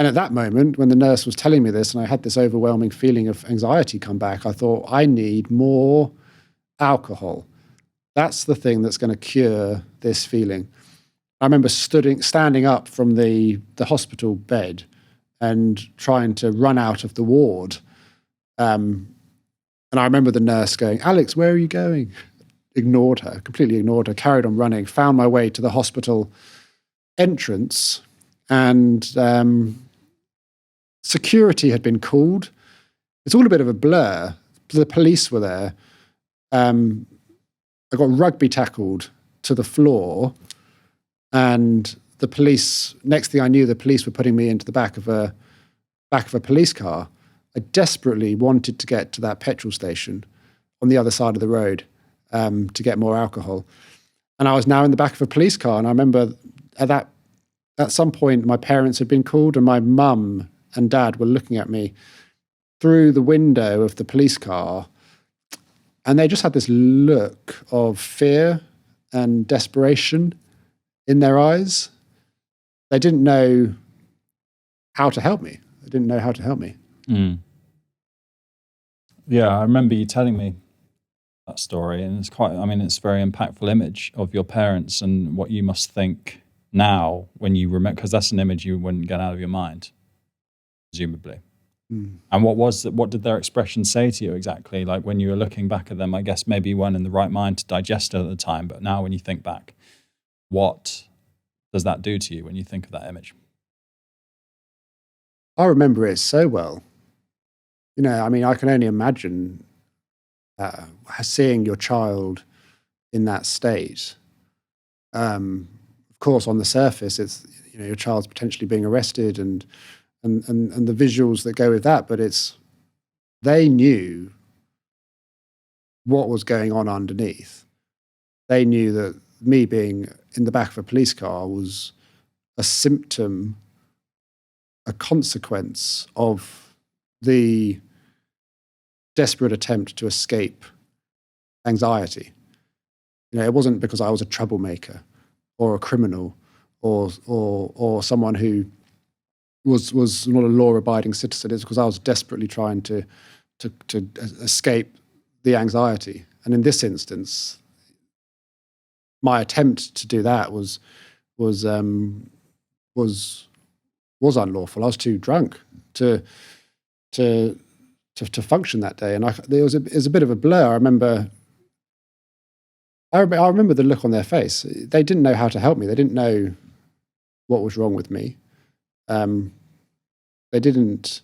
at that moment, when the nurse was telling me this and I had this overwhelming feeling of anxiety come back, I thought, I need more alcohol. That's the thing that's going to cure this feeling. I remember standing up from the hospital bed and trying to run out of the ward. And I remember the nurse going, Alex, where are you going? Ignored her, completely ignored her, carried on running, found my way to the hospital entrance, and security had been called. It's all a bit of a blur. The police were there. I got rugby tackled to the floor, and the police, next thing I knew, the police were putting me into the back of a police car. I desperately wanted to get to that petrol station on the other side of the road to get more alcohol. And I was now in the back of a police car. And I remember at some point, my parents had been called, and my mum and dad were looking at me through the window of the police car. And they just had this look of fear and desperation in their eyes. they didn't know how to help me. They didn't know how to help me. Mm. Yeah, I remember you telling me that story, and it's it's a very impactful image of your parents and what you must think now when you remember, because that's an image you wouldn't get out of your mind, presumably. And what did their expression say to you exactly? Like when you were looking back at them, I guess maybe you weren't in the right mind to digest it at the time, but now when you think back, what does that do to you when you think of that image? I remember it so well. I can only imagine seeing your child in that state. Of course, on the surface, it's your child's potentially being arrested and the visuals that go with that, but they knew what was going on underneath. They knew that me being in the back of a police car was a symptom, a consequence of the desperate attempt to escape anxiety. It wasn't because I was a troublemaker or a criminal or someone who was not a law-abiding citizen. It's because I was desperately trying to escape the anxiety. And in this instance, my attempt to do that was unlawful. I was too drunk to function that day, and it was a bit of a blur. I remember the look on their face. They didn't know how to help me. They didn't know what was wrong with me. They didn't.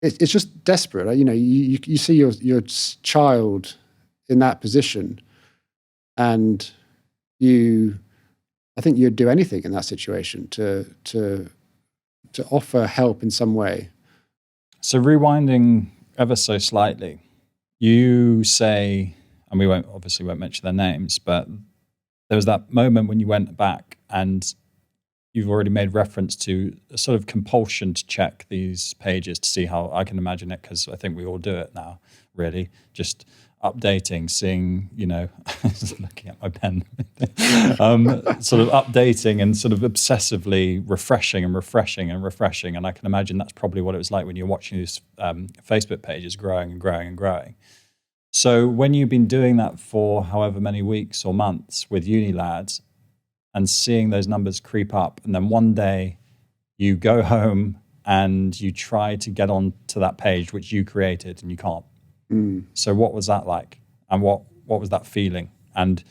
It's just desperate. You see your child in that position, and I think you'd do anything in that situation to offer help in some way. So rewinding ever so slightly, you say, and we won't mention their names, but there was that moment when you went back and you've already made reference to a sort of compulsion to check these pages to see how I can imagine it, because I think we all do it now, really. Just updating, seeing, looking at my pen, sort of updating and sort of obsessively refreshing. And I can imagine that's probably what it was like when you're watching these Facebook pages growing and growing and growing. So when you've been doing that for however many weeks or months with uni lads and seeing those numbers creep up, and then one day you go home and you try to get on to that page which you created and you can't. So what was that like? And what was that feeling? And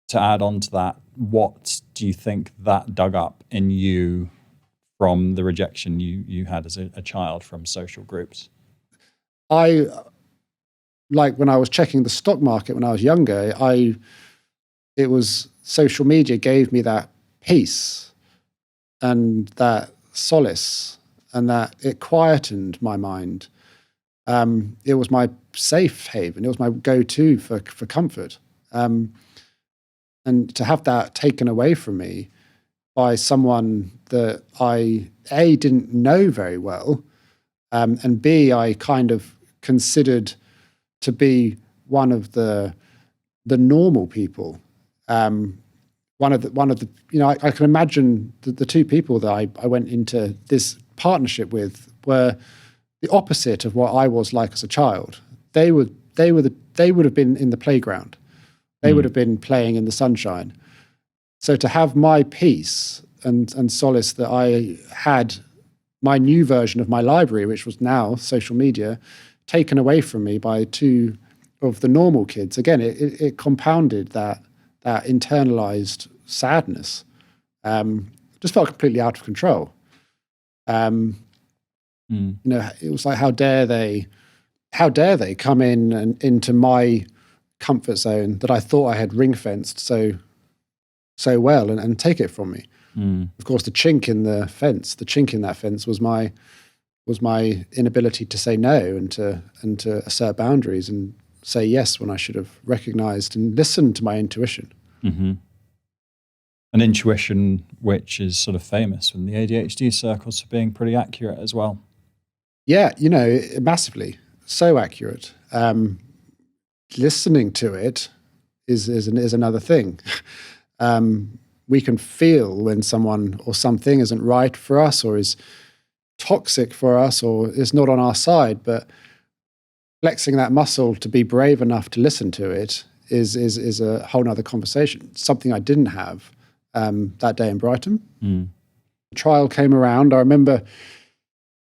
to add on to that, what do you think that dug up in you from the rejection you had as a child from social groups? Like when I was checking the stock market when I was younger, it was social media gave me that peace and that solace, and that it quietened my mind. It was my safe haven. It was my go-to for comfort. And to have that taken away from me by someone that I, A, didn't know very well, and B, I kind of considered to be one of the normal people. One of the I can imagine the two people that I went into this partnership with were the opposite of what I was like as a child. They would have been in the playground. They would have been playing in the sunshine. So to have my peace and solace that I had my new version of my library, which was now social media, taken away from me by two of the normal kids, again, it compounded that internalized sadness. Just felt completely out of control. It was like, how dare they come in and into my comfort zone that I thought I had ring fenced so well and take it from me. Of course, the chink in that fence was my inability to say no and to assert boundaries and say yes when I should have recognized and listened to my intuition. Mm-hmm. An intuition which is sort of famous in the ADHD circles for being pretty accurate as well. Yeah, massively. So accurate. Listening to it is another thing. we can feel when someone or something isn't right for us, or is toxic for us, or is not on our side. But flexing that muscle to be brave enough to listen to it is a whole nother conversation. Something I didn't have that day in Brighton. The trial came around. I remember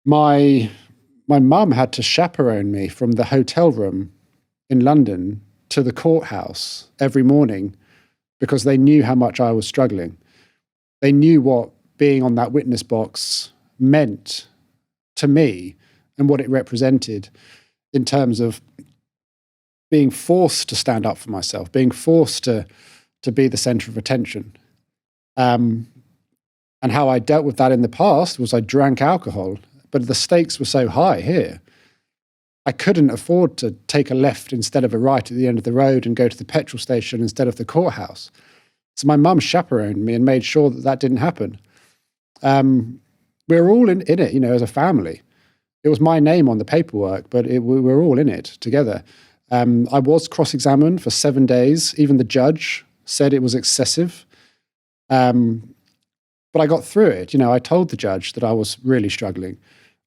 my mum had to chaperone me from the hotel room in London to the courthouse every morning because they knew how much I was struggling. They knew what being on that witness box meant to me and what it represented in terms of being forced to stand up for myself, being forced to be the center of attention. And how I dealt with that in the past was I drank alcohol, but the stakes were so high here. I couldn't afford to take a left instead of a right at the end of the road and go to the petrol station instead of the courthouse. So my mum chaperoned me and made sure that didn't happen. We were all in it, as a family. It was my name on the paperwork, but we were all in it together. I was cross-examined for 7 days. Even the judge said it was excessive. But I got through it. I told the judge that I was really struggling.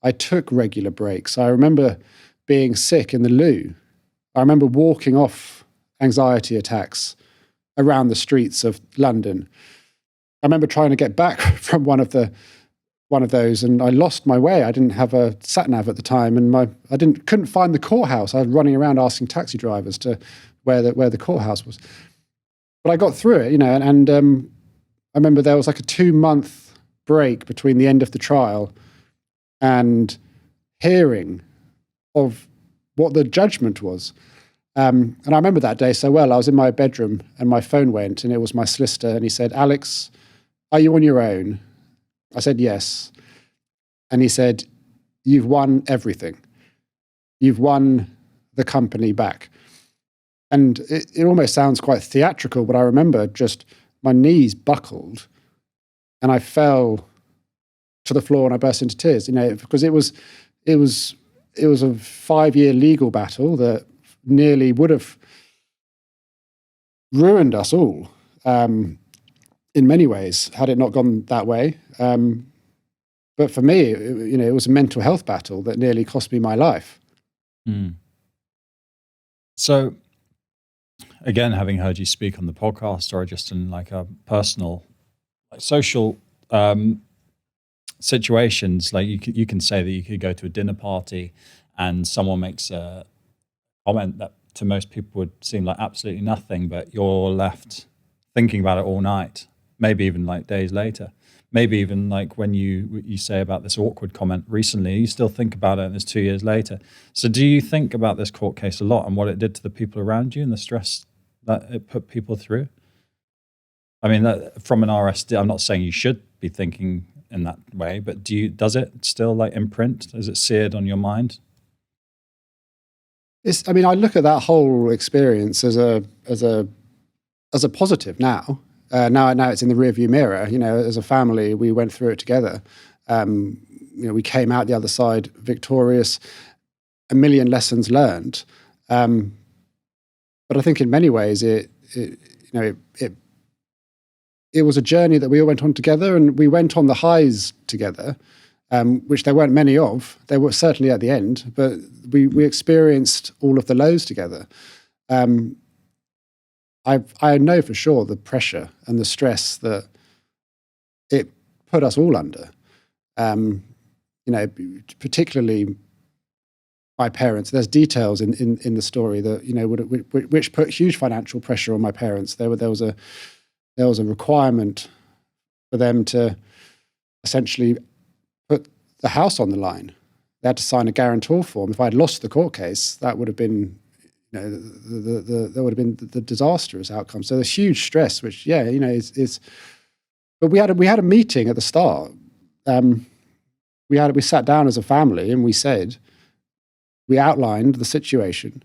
I took regular breaks. I remember being sick in the loo. I remember walking off anxiety attacks around the streets of London. I remember trying to get back from one of those, and I lost my way. I didn't have a sat nav at the time, and I couldn't find the courthouse. I was running around asking taxi drivers to where the courthouse was. But I got through it, and I remember there was like a 2-month break between the end of the trial and hearing of what the judgment was. And I remember that day so well. I was in my bedroom and my phone went, and it was my solicitor, and he said, "Alex, are you on your own?" I said, "Yes." And he said, "You've won everything. You've won the company back." And it almost sounds quite theatrical, but I remember just my knees buckled and I fell to the floor and I burst into tears, because it was a 5-year legal battle that nearly would have ruined us all in many ways had it not gone that way. But for me, it was a mental health battle that nearly cost me my life. So, again, having heard you speak on the podcast or just in like a personal, social situations, like you can say that you could go to a dinner party and someone makes a comment that to most people would seem like absolutely nothing, but you're left thinking about it all night, maybe even like days later. Maybe even like when you say about this awkward comment recently, you still think about it and it's 2 years later. So do you think about this court case a lot and what it did to the people around you and the stress that it put people through? I mean, from an RSD, I'm not saying you should be thinking in that way, but does it still like imprint? Is it seared on your mind? I look at that whole experience as a positive now. Now it's in the rearview mirror. As a family, we went through it together. We came out the other side victorious. A million lessons learned. But I think in many ways it was a journey that we all went on together, and we went on the highs together, which there weren't many of. There were certainly at the end, but we experienced all of the lows together. I know for sure the pressure and the stress that it put us all under. Particularly my parents. There's details in the story that which put huge financial pressure on my parents. There was a requirement for them to essentially put the house on the line. They had to sign a guarantor form. If I had lost the court case, that would have been there would have been the disastrous outcome. So there's huge stress, which is. But we had a meeting at the start. We sat down as a family and we outlined the situation,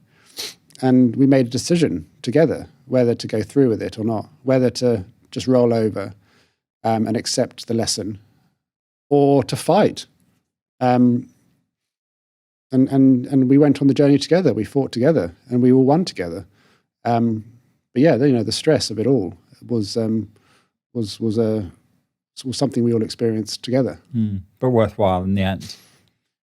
and we made a decision together whether to go through with it or not, whether to just roll over and accept the lesson, or to fight. And we went on the journey together. We fought together, and we all won together. But the stress of it all was was something we all experienced together. But worthwhile in the end.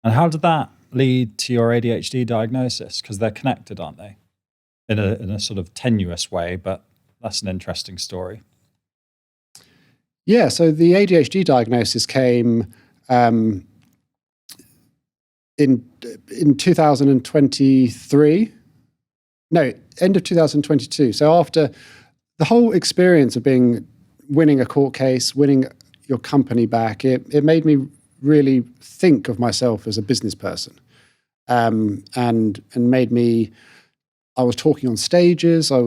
And how did that lead to your ADHD diagnosis? Because they're connected, aren't they? In a sort of tenuous way, but that's an interesting story. Yeah, so the ADHD diagnosis came in 2023. No, end of 2022. So after the whole experience of winning a court case, winning your company back, it made me really think of myself as a business person, and made me. I was talking on stages. I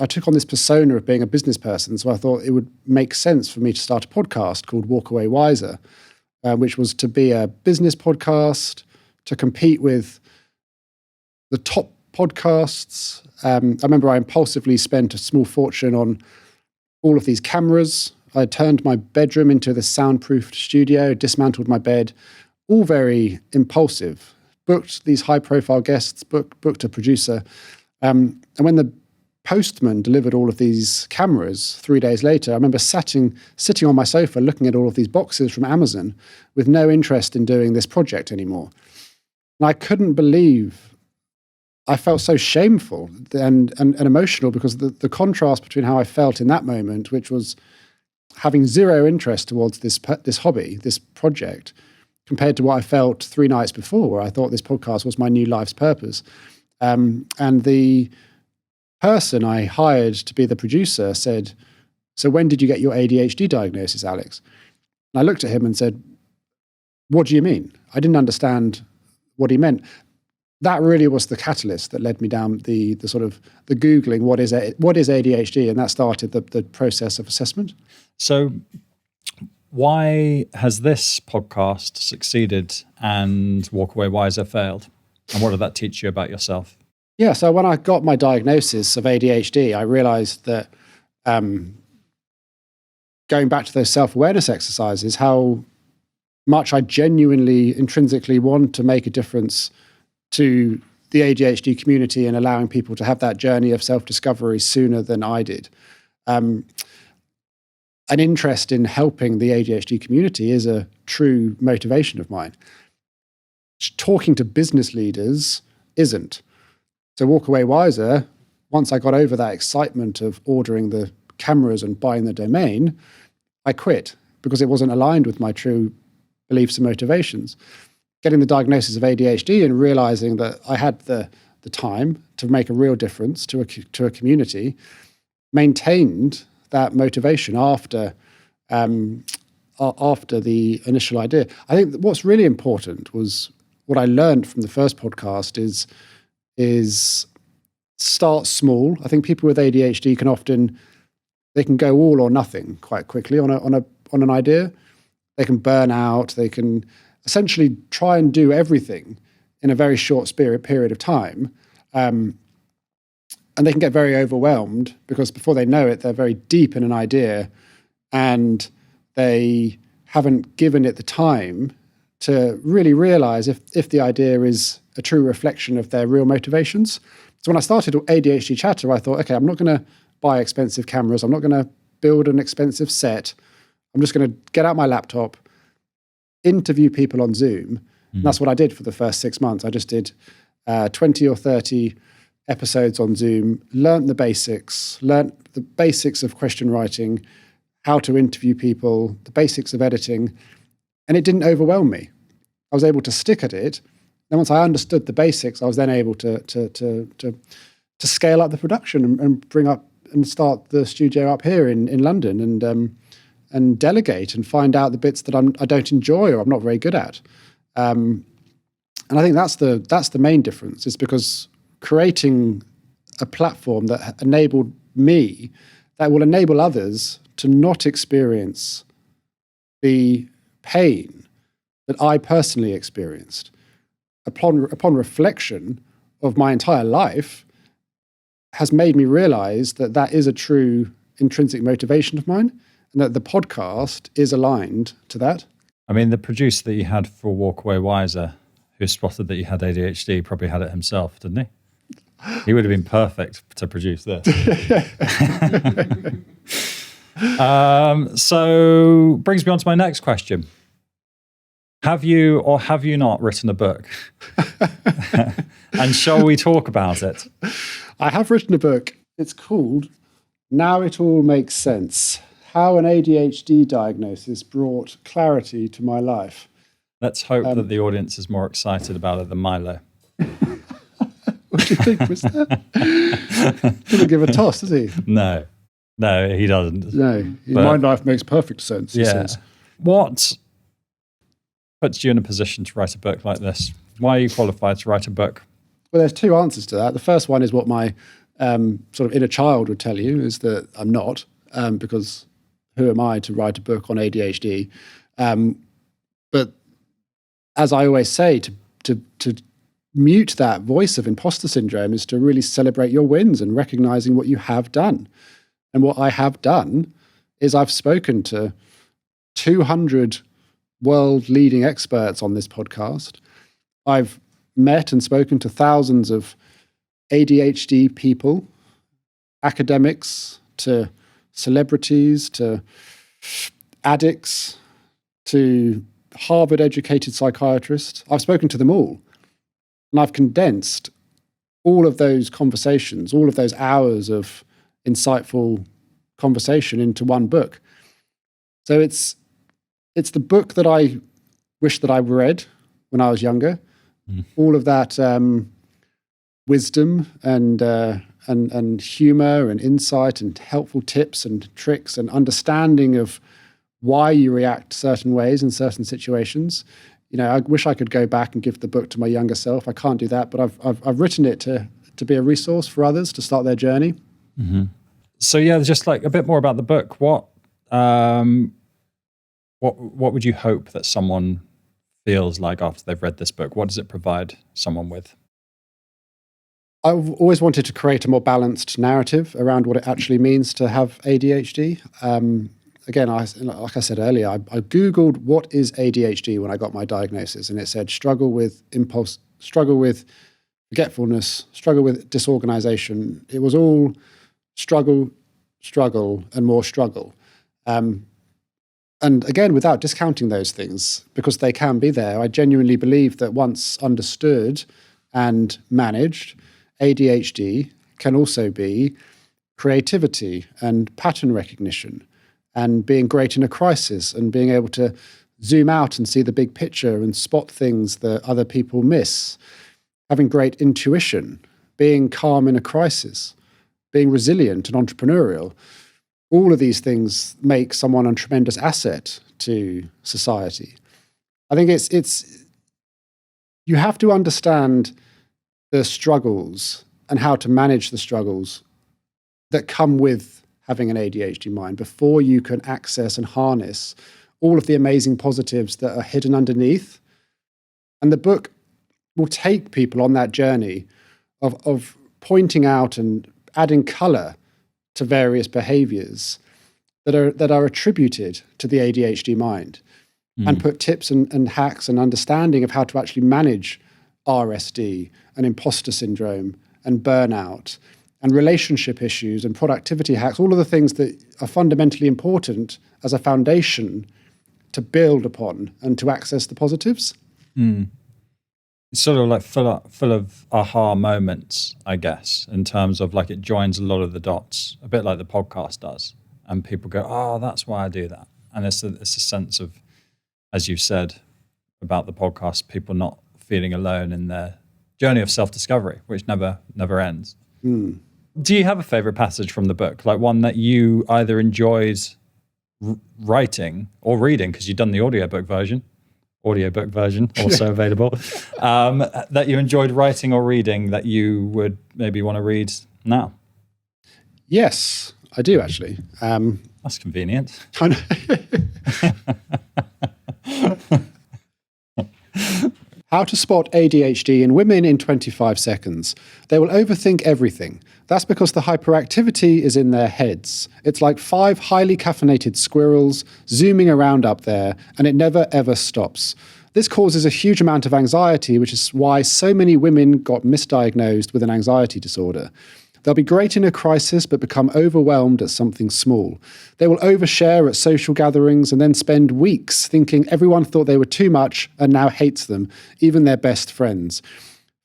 took on this persona of being a business person. So I thought it would make sense for me to start a podcast called Walk Away Wiser, which was to be a business podcast, to compete with the top podcasts. I remember I impulsively spent a small fortune on all of these cameras. I turned my bedroom into the soundproofed studio, dismantled my bed, all very impulsive. Booked these high-profile guests, booked a producer. And when the postman delivered all of these cameras 3 days later, I remember sitting on my sofa looking at all of these boxes from Amazon with no interest in doing this project anymore. And I couldn't believe, I felt so shameful and emotional because the contrast between how I felt in that moment, which was having zero interest towards this hobby, this project, compared to what I felt 3 nights before, where I thought this podcast was my new life's purpose. And the person I hired to be the producer said, "So when did you get your ADHD diagnosis, Alex?" And I looked at him and said, "What do you mean?" I didn't understand what he meant. That really was the catalyst that led me down the sort of the Googling, what is ADHD? And that started the process of assessment. So why has this podcast succeeded and Walk Away Wiser failed? And what did that teach you about yourself? Yeah, so when I got my diagnosis of ADHD, I realized that going back to those self-awareness exercises, how much I genuinely, intrinsically want to make a difference to the ADHD community and allowing people to have that journey of self-discovery sooner than I did. An interest in helping the ADHD community is a true motivation of mine. Talking to business leaders isn't. So Walk Away Wiser, once I got over that excitement of ordering the cameras and buying the domain, I quit because it wasn't aligned with my true beliefs and motivations. Getting the diagnosis of ADHD and realizing that I had the time to make a real difference to a community, maintained that motivation after the initial idea. I think what's really important was what I learned from the first podcast is start small. I think people with ADHD they can go all or nothing quite quickly on an idea. They can burn out. They can essentially try and do everything in a very short period of time. And they can get very overwhelmed because before they know it, they're very deep in an idea and they haven't given it the time to really realize if the idea is a true reflection of their real motivations. So when I started ADHD Chatter, I thought, okay, I'm not going to buy expensive cameras. I'm not going to build an expensive set. I'm just going to get out my laptop, interview people on Zoom. And that's what I did for the first 6 months. I just did 20 or 30 episodes on Zoom, learnt the basics of question writing, how to interview people, the basics of editing, and it didn't overwhelm me. I was able to stick at it. Then once I understood the basics, I was then able to scale up the production and bring up and start the studio up here in London and delegate and find out the bits that I don't enjoy or I'm not very good at. And I think that's the main difference, is because creating a platform that enabled me, that will enable others to not experience the pain that I personally experienced. Upon reflection of my entire life, has made me realize that is a true intrinsic motivation of mine, and that the podcast is aligned to that. I mean, the producer that you had for Walk Away Wiser, who spotted that you had ADHD, probably had it himself, didn't he? He would have been perfect to produce this. So brings me on to my next question. Have you or have you not written a book? And shall we talk about it? I have written a book. It's called Now It All Makes Sense: How an ADHD Diagnosis Brought Clarity to My Life. Let's hope that the audience is more excited about it than Milo. What do you think, mister? Doesn't give a toss, does he? No, he doesn't. No, my life makes perfect sense, he says. What puts you in a position to write a book like this? Why are you qualified to write a book? Well, there's two answers to that. The first one is what my sort of inner child would tell you, is that I'm not, because who am I to write a book on ADHD? But as I always say, to mute that voice of imposter syndrome is to really celebrate your wins and recognizing what you have done. And what I have done is I've spoken to 200 world-leading experts on this podcast. I've met and spoken to thousands of ADHD people, academics, to celebrities, to addicts, to Harvard-educated psychiatrists. I've spoken to them all. And I've condensed all of those conversations, all of those hours of insightful conversation into one book. So it's the book that I wish that I read when I was younger. All of that wisdom and humor and insight and helpful tips and tricks and understanding of why you react certain ways in certain situations. You know, I wish I could go back and give the book to my younger self. I can't do that, but I've written it to be a resource for others to start their journey. Mm-hmm. So yeah, just like a bit more about the book. What would you hope that someone feels like after they've read this book? What does it provide someone with? I've always wanted to create a more balanced narrative around what it actually means to have ADHD. Again, like I said earlier, I Googled what is ADHD when I got my diagnosis, and it said struggle with impulse, struggle with forgetfulness, struggle with disorganization. It was all struggle, and more struggle. And again, without discounting those things, because they can be there, I genuinely believe that once understood and managed, ADHD can also be creativity and pattern recognition and being great in a crisis and being able to zoom out and see the big picture and spot things that other people miss, having great intuition, being calm in a crisis, being resilient and entrepreneurial. All of these things make someone a tremendous asset to society. I think it's you have to understand the struggles and how to manage the struggles that come with having an ADHD mind before you can access and harness all of the amazing positives that are hidden underneath. And the book will take people on that journey of pointing out and adding color to various behaviors that are attributed to the ADHD mind, and put tips and hacks and understanding of how to actually manage RSD and imposter syndrome and burnout and relationship issues and productivity hacks, all of the things that are fundamentally important as a foundation to build upon and to access the positives. It's sort of like full of aha moments, I guess, in terms of like it joins a lot of the dots, a bit like the podcast does. And people go, oh, that's why I do that. And it's a sense of, as you said about the podcast, people not feeling alone in their journey of self-discovery, which never ends. Do you have a favorite passage from the book, like one that you either enjoyed writing or reading, because you've done the audiobook version also available, that you enjoyed writing or reading that you would maybe want to read now? Yes, I do actually. That's convenient. I know. How to spot ADHD in women in 25 seconds. They will overthink everything. That's because the hyperactivity is in their heads. It's like 5 highly caffeinated squirrels zooming around up there, and it never ever stops. This causes a huge amount of anxiety, which is why so many women got misdiagnosed with an anxiety disorder. They'll be great in a crisis, but become overwhelmed at something small. They will overshare at social gatherings and then spend weeks thinking everyone thought they were too much and now hates them, even their best friends.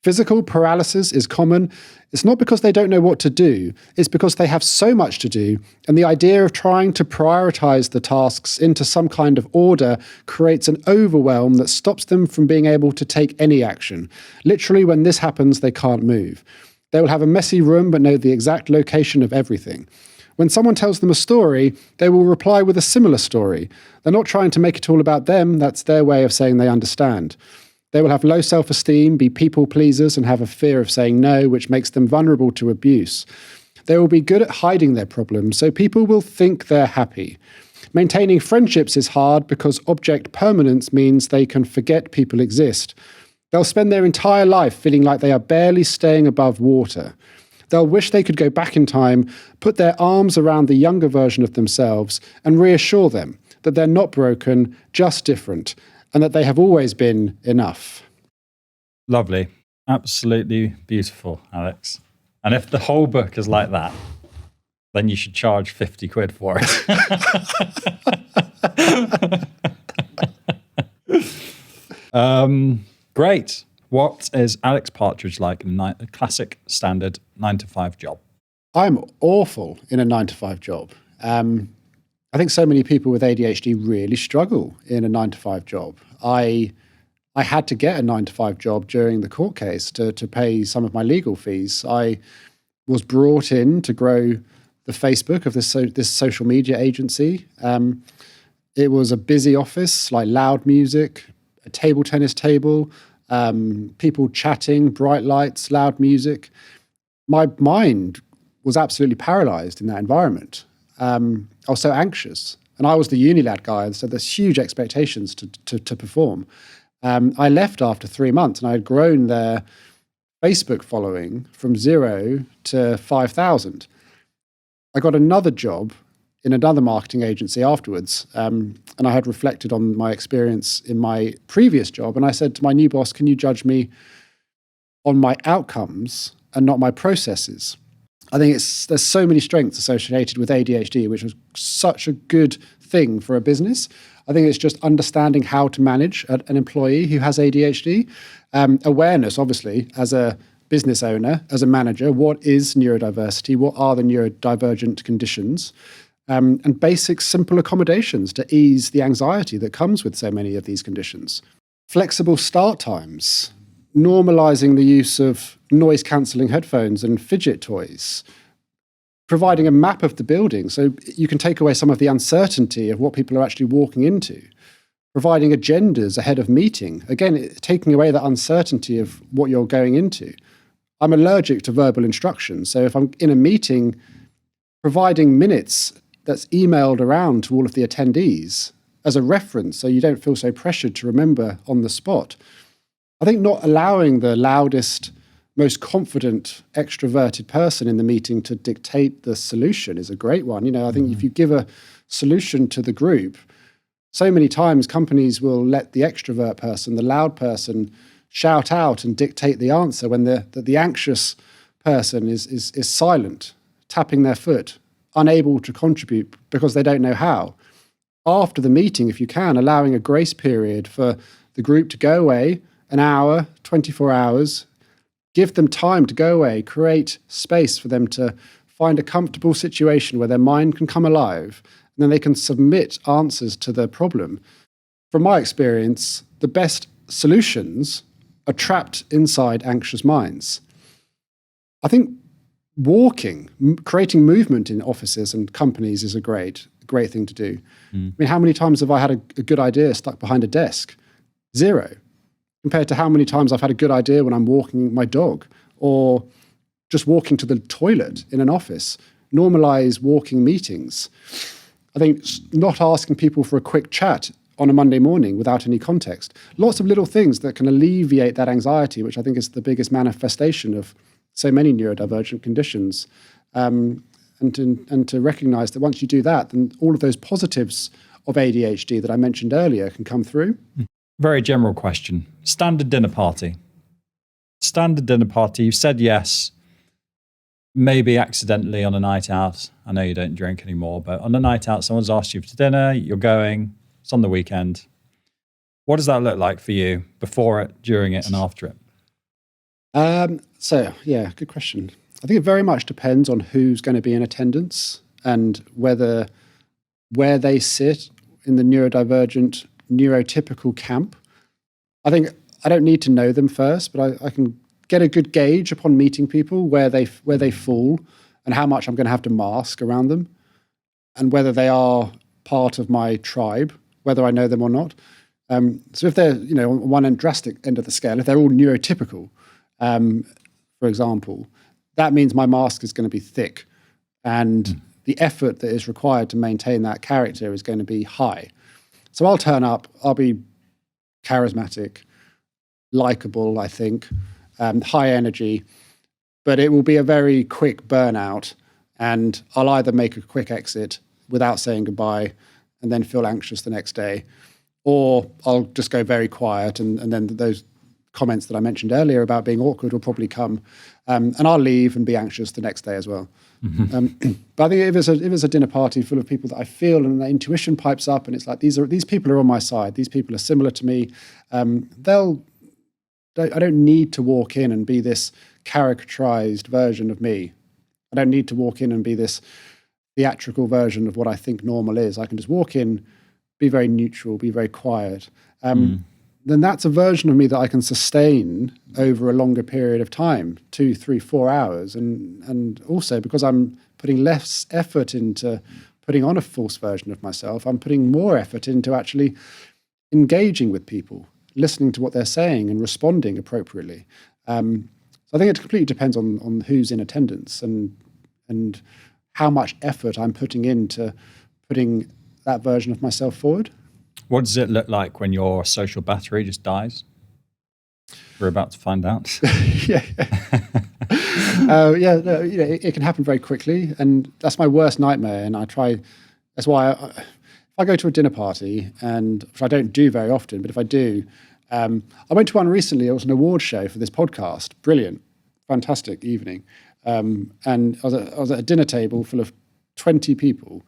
Physical paralysis is common. It's not because they don't know what to do. It's because they have so much to do, and the idea of trying to prioritize the tasks into some kind of order creates an overwhelm that stops them from being able to take any action. Literally, when this happens, they can't move. They will have a messy room but know the exact location of everything. When someone tells them a story, they will reply with a similar story. They're not trying to make it all about them. That's their way of saying they understand. They will have low self-esteem, be people pleasers, and have a fear of saying no, which makes them vulnerable to abuse. They will be good at hiding their problems, so people will think they're happy. Maintaining friendships is hard because object permanence means they can forget people exist. They'll spend their entire life feeling like they are barely staying above water. They'll wish they could go back in time, put their arms around the younger version of themselves, and reassure them that they're not broken, just different, and that they have always been enough. Lovely. Absolutely beautiful, Alex. And if the whole book is like that, then you should charge 50 quid for it. Great. What is Alex Partridge like in a classic standard 9-to-5 job? I'm awful in a 9-to-5 job. I think so many people with ADHD really struggle in a 9-to-5 job. I had to get a 9-to-5 job during the court case to pay some of my legal fees. I was brought in to grow the Facebook of this social media agency. It was a busy office, like loud music, a table tennis table, people chatting, bright lights, loud music. My mind was absolutely paralyzed in that environment. I was so anxious, and I was the uni lad guy, so there's huge expectations to perform. I left after 3 months, and I had grown their Facebook following from 0 to 5,000. I got another job in another marketing agency afterwards, and I had reflected on my experience in my previous job, and I said to my new boss, can you judge me on my outcomes and not my processes? I think there's so many strengths associated with ADHD, which was such a good thing for a business. I think it's just understanding how to manage an employee who has ADHD. Awareness, obviously, as a business owner, as a manager, what is neurodiversity? What are the neurodivergent conditions? And basic, simple accommodations to ease the anxiety that comes with so many of these conditions. Flexible start times, normalizing the use of noise-cancelling headphones and fidget toys, providing a map of the building so you can take away some of the uncertainty of what people are actually walking into, providing agendas ahead of meeting, again, taking away that uncertainty of what you're going into. I'm allergic to verbal instructions, so if I'm in a meeting, providing minutes that's emailed around to all of the attendees as a reference so you don't feel so pressured to remember on the spot. I think not allowing the loudest, most confident, extroverted person in the meeting to dictate the solution is a great one. I think if you give a solution to the group, so many times companies will let the extrovert person, the loud person, shout out and dictate the answer when the anxious person is silent, tapping their foot, unable to contribute because they don't know how. After the meeting, if you can, allowing a grace period for the group to go away, an hour, 24 hours, give them time to go away, create space for them to find a comfortable situation where their mind can come alive, and then they can submit answers to their problem. From my experience, the best solutions are trapped inside anxious minds. I think walking, creating movement in offices and companies is a great thing to do. I mean, how many times have I had a good idea stuck behind a desk? 0. Compared to how many times I've had a good idea when I'm walking my dog or just walking to the toilet in an office. Normalize walking meetings. I think not asking people for a quick chat on a Monday morning without any context. Lots of little things that can alleviate that anxiety, which I think is the biggest manifestation of so many neurodivergent conditions. And to recognize that once you do that, then all of those positives of ADHD that I mentioned earlier can come through. Very general question. Standard dinner party. Standard dinner party, you've said yes. maybe accidentally on a night out, I know you don't drink anymore, but on a night out, someone's asked you for dinner, you're going, it's on the weekend. What does that look like for you before it, during it, and after it? Good question. I think it very much depends on who's going to be in attendance and where they sit in the neurodivergent, neurotypical camp. I think I don't need to know them first, but I can get a good gauge upon meeting people where they fall and how much I'm going to have to mask around them, and whether they are part of my tribe, whether I know them or not. So if they're, on one drastic end of the scale, if they're all neurotypical, for example, that means my mask is going to be thick, and the effort that is required to maintain that character is going to be high. So I'll turn up, I'll be charismatic, likable, I think, high energy, but it will be a very quick burnout, and I'll either make a quick exit without saying goodbye and then feel anxious the next day, or I'll just go very quiet, and then those comments that I mentioned earlier about being awkward will probably come, and I'll leave and be anxious the next day as well. But I think if it's a dinner party full of people that I feel and the intuition pipes up, and it's like these people are on my side, these people are similar to me, I don't need to walk in and be this caricaturized version of me. I don't need to walk in and be this theatrical version of what I think normal is. I can just walk in, be very neutral, be very quiet. Then that's a version of me that I can sustain over a longer period of time, 2, 3, 4 hours. And also because I'm putting less effort into putting on a false version of myself, I'm putting more effort into actually engaging with people, listening to what they're saying and responding appropriately. So I think it completely depends on who's in attendance and how much effort I'm putting into putting that version of myself forward. What does it look like when your social battery just dies? We're about to find out. It can happen very quickly, and that's my worst nightmare. And that's why if I go to a dinner party, and which I don't do very often, but if I do, I went to one recently. It was an award show for this podcast. Brilliant, fantastic evening. And I was at a dinner table full of 20 people,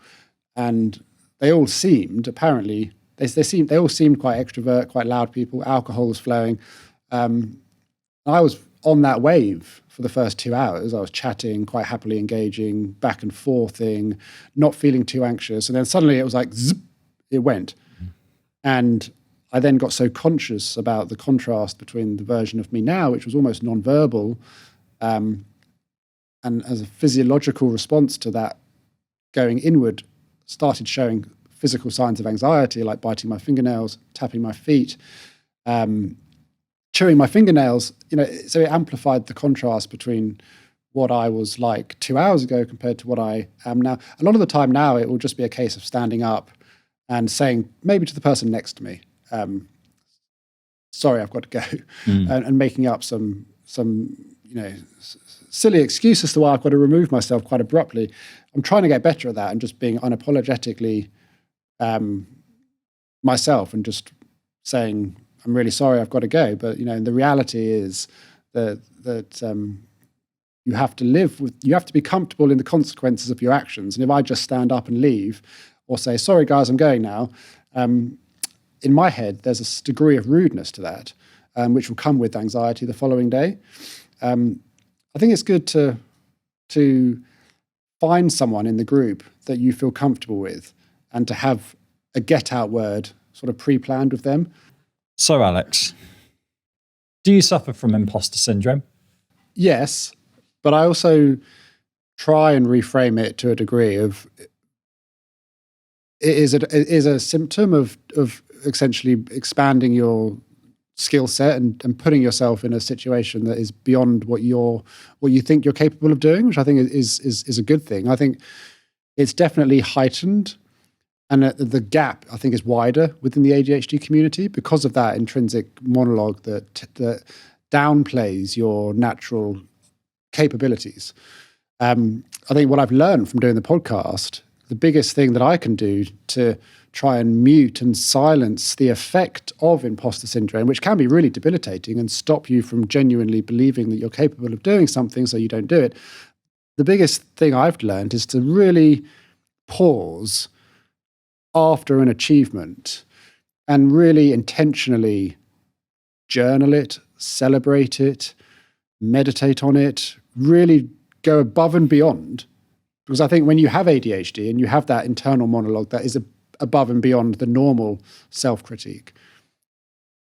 and they all seemed apparently. They all seemed quite extrovert, quite loud people. Alcohol was flowing. I was on that wave for the first 2 hours. I was chatting, quite happily engaging, back and forthing, not feeling too anxious. And then suddenly it was like, zip, it went. And I then got so conscious about the contrast between the version of me now, which was almost nonverbal, and as a physiological response to that going inward, started showing physical signs of anxiety, like biting my fingernails, tapping my feet, chewing my fingernails. So it amplified the contrast between what I was like 2 hours ago compared to what I am now. A lot of the time now, it will just be a case of standing up and saying, maybe to the person next to me, sorry, I've got to go, and making up some silly excuse as to why I've got to remove myself quite abruptly. I'm trying to get better at that and just being unapologetically myself and just saying, I'm really sorry, I've got to go. But, the reality is that you have to be comfortable in the consequences of your actions. And if I just stand up and leave or say, sorry, guys, I'm going now, in my head, there's a degree of rudeness to that, which will come with anxiety the following day. I think it's good to find someone in the group that you feel comfortable with and to have a get-out word sort of pre-planned with them. So, Alex, do you suffer from imposter syndrome? Yes, but I also try and reframe it to a degree of it is a symptom of essentially expanding your skill set and putting yourself in a situation that is beyond what you think you're capable of doing, which I think is a good thing. I think it's definitely heightened, and the gap I think is wider within the ADHD community because of that intrinsic monologue that downplays your natural capabilities. I think what I've learned from doing the podcast, the biggest thing that I can do to try and mute and silence the effect of imposter syndrome, which can be really debilitating and stop you from genuinely believing that you're capable of doing something so you don't do it. the biggest thing I've learned is to really pause after an achievement and really intentionally journal it, celebrate it, meditate on it, really go above and beyond. Because I think when you have ADHD and you have that internal monologue that is above and beyond the normal self-critique,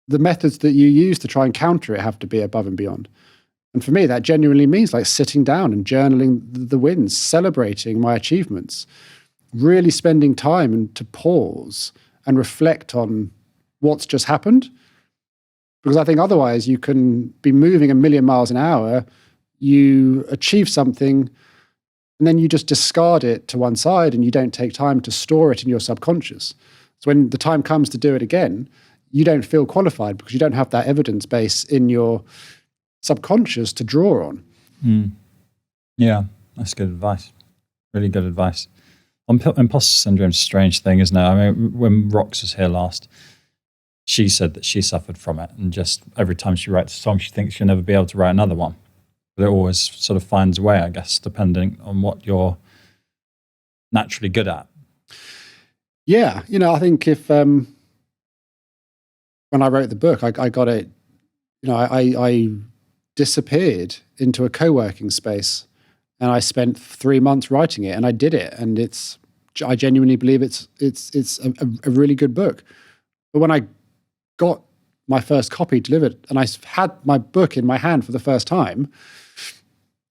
the methods that you use to try and counter it have to be above and beyond. And for me, that genuinely means like sitting down and journaling the wins, celebrating my achievements, really spending time and to pause and reflect on what's just happened. Because I think otherwise you can be moving a million miles an hour, you achieve something, and then you just discard it to one side and you don't take time to store it in your subconscious. So when the time comes to do it again, you don't feel qualified because you don't have that evidence base in your subconscious to draw on. Yeah, that's good advice. Really good advice. Imposter syndrome is a strange thing, isn't it? I mean, when Rox was here last, she said that she suffered from it, and just every time she writes a song, she thinks she'll never be able to write another one. But it always sort of finds a way, I guess, depending on what you're naturally good at. Yeah, I think if when I wrote the book, I got it. I disappeared into a co-working space, and I spent 3 months writing it, and I did it, and I genuinely believe it's a really good book. But when I got my first copy delivered and I had my book in my hand for the first time,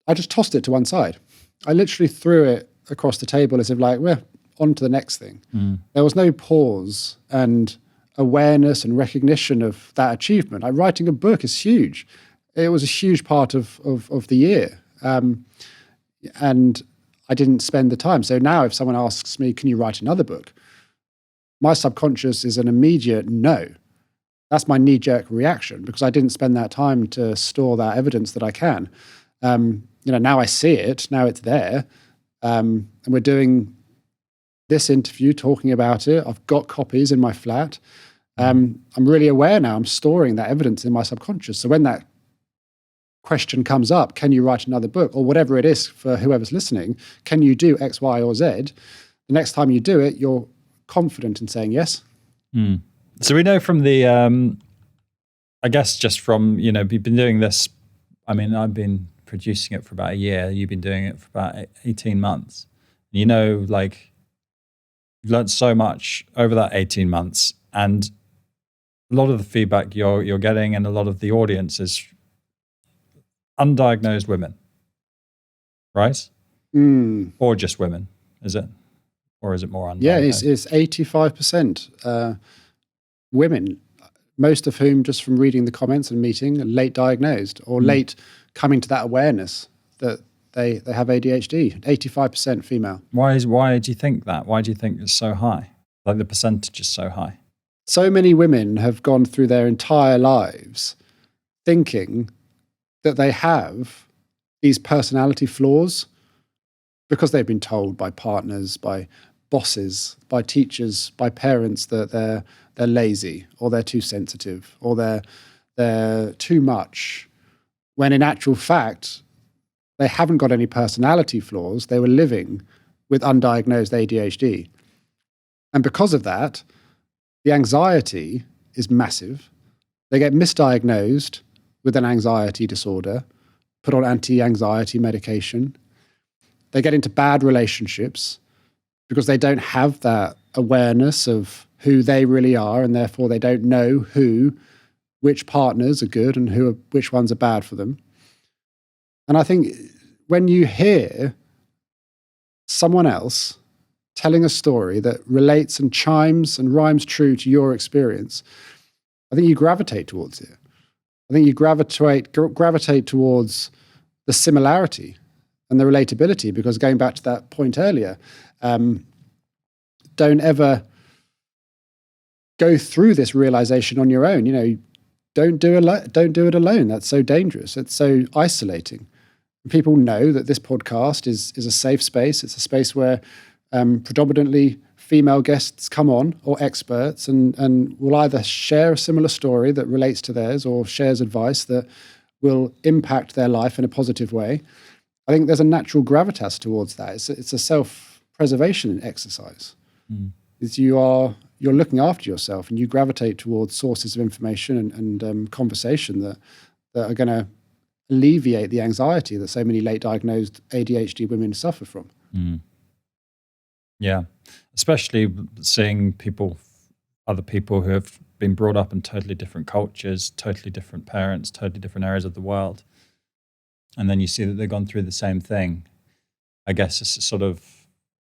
I just tossed it to one side. I literally threw it across the table as if like, we're on to the next thing. There was no pause and awareness and recognition of that achievement. Writing a book is huge. It was a huge part of the year. And I didn't spend the time. So now if someone asks me, can you write another book? My subconscious is an immediate no. That's my knee-jerk reaction because I didn't spend that time to store that evidence that I can. Now I see it, now it's there. And we're doing this interview, talking about it. I've got copies in my flat. I'm really aware now. I'm storing that evidence in my subconscious. So when that question comes up, can you write another book or whatever it is for whoever's listening, can you do X, Y, or Z? The next time you do it, you're confident in saying yes. So we know from the, I guess just from, you've been doing this, I mean, I've been producing it for about a year. You've been doing it for about 18 months. You've learned so much over that 18 months. And a lot of the feedback you're getting and a lot of the audience is undiagnosed women, right? Or just women, is it? Or is it more undiagnosed? Yeah, it's 85% women, most of whom, just from reading the comments and meeting, are late diagnosed or late coming to that awareness that they have ADHD. 85% female. Why do you think that? Why do you think it's so high? Like the percentage is so high? So many women have gone through their entire lives thinking that they have these personality flaws because they've been told by partners, by bosses, by teachers, by parents that they're lazy or they're too sensitive or they're too much, when in actual fact, they haven't got any personality flaws. They were living with undiagnosed ADHD. And because of that, the anxiety is massive. They get misdiagnosed with an anxiety disorder, put on anti-anxiety medication. They get into bad relationships because they don't have that awareness of who they really are, and therefore they don't know which partners are good and which ones are bad for them. And I think when you hear someone else telling a story that relates and chimes and rhymes true to your experience, I think you gravitate towards it. I think you gravitate towards the similarity and the relatability, because going back to that point earlier, don't ever go through this realization on your own. Don't do it alone. That's so dangerous. It's so isolating. People know that this podcast is a safe space. It's a space where predominantly female guests come on, or experts, and will either share a similar story that relates to theirs or shares advice that will impact their life in a positive way. I think there's a natural gravitas towards that. It's a self-preservation exercise. You're looking after yourself, and you gravitate towards sources of information and conversation that are going to alleviate the anxiety that so many late diagnosed ADHD women suffer from. Yeah, especially seeing other people who have been brought up in totally different cultures, totally different parents, totally different areas of the world. And then you see that they've gone through the same thing. I guess it's a sort of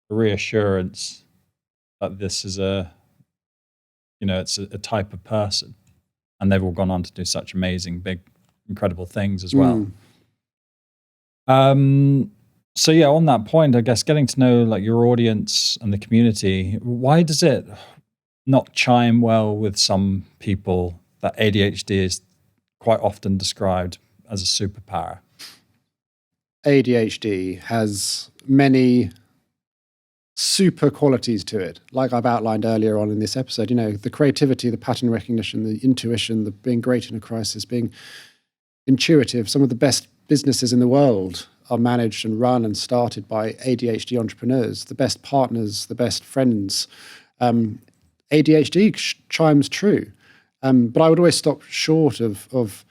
reassurance that this is it's a type of person, and they've all gone on to do such amazing, big, incredible things as well. So yeah, on that point, I guess getting to know like your audience and the community, why does it not chime well with some people that ADHD is quite often described as a superpower? ADHD has many super qualities to it, like I've outlined earlier on in this episode. The creativity, the pattern recognition, the intuition, the being great in a crisis, being intuitive. Some of the best businesses in the world are managed and run and started by ADHD entrepreneurs, the best partners, the best friends. ADHD chimes true. But I would always stop short of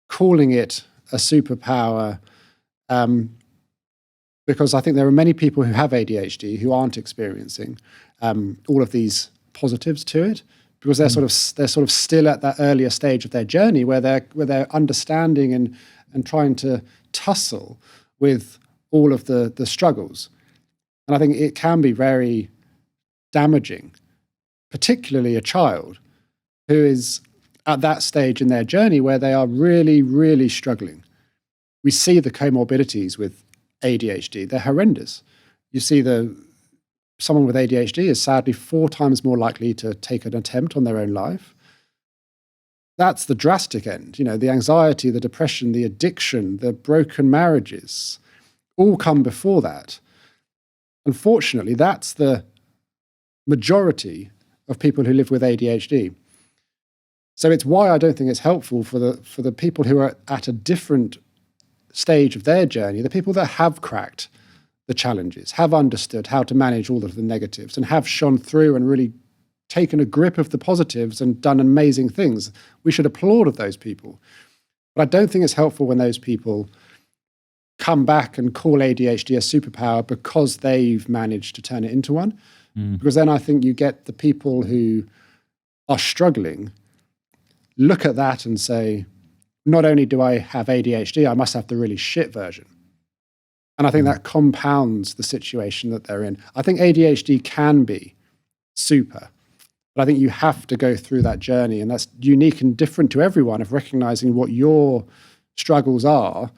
calling it a superpower, because I think there are many people who have ADHD who aren't experiencing all of these positives to it, because they're sort of still at that earlier stage of their journey where they're understanding and trying to tussle with all of the struggles. And I think it can be very damaging, particularly a child who is at that stage in their journey where they are really, really struggling. We see the comorbidities with ADHD. They're horrendous. You see someone with ADHD is sadly 4 times more likely to take an attempt on their own life. That's the drastic end. The anxiety, the depression, the addiction, the broken marriages, all come before that. Unfortunately, that's the majority of people who live with ADHD. So it's why I don't think it's helpful for the people who are at a different stage of their journey, the people that have cracked the challenges, have understood how to manage all of the negatives, and have shone through and really taken a grip of the positives and done amazing things. We should applaud of those people. But I don't think it's helpful when those people come back and call ADHD a superpower because they've managed to turn it into one. Because then I think you get the people who are struggling look at that and say, not only do I have ADHD, I must have the really shit version. And I think that compounds the situation that they're in. I think ADHD can be super, but I think you have to go through that journey, and that's unique and different to everyone, of recognizing what your struggles are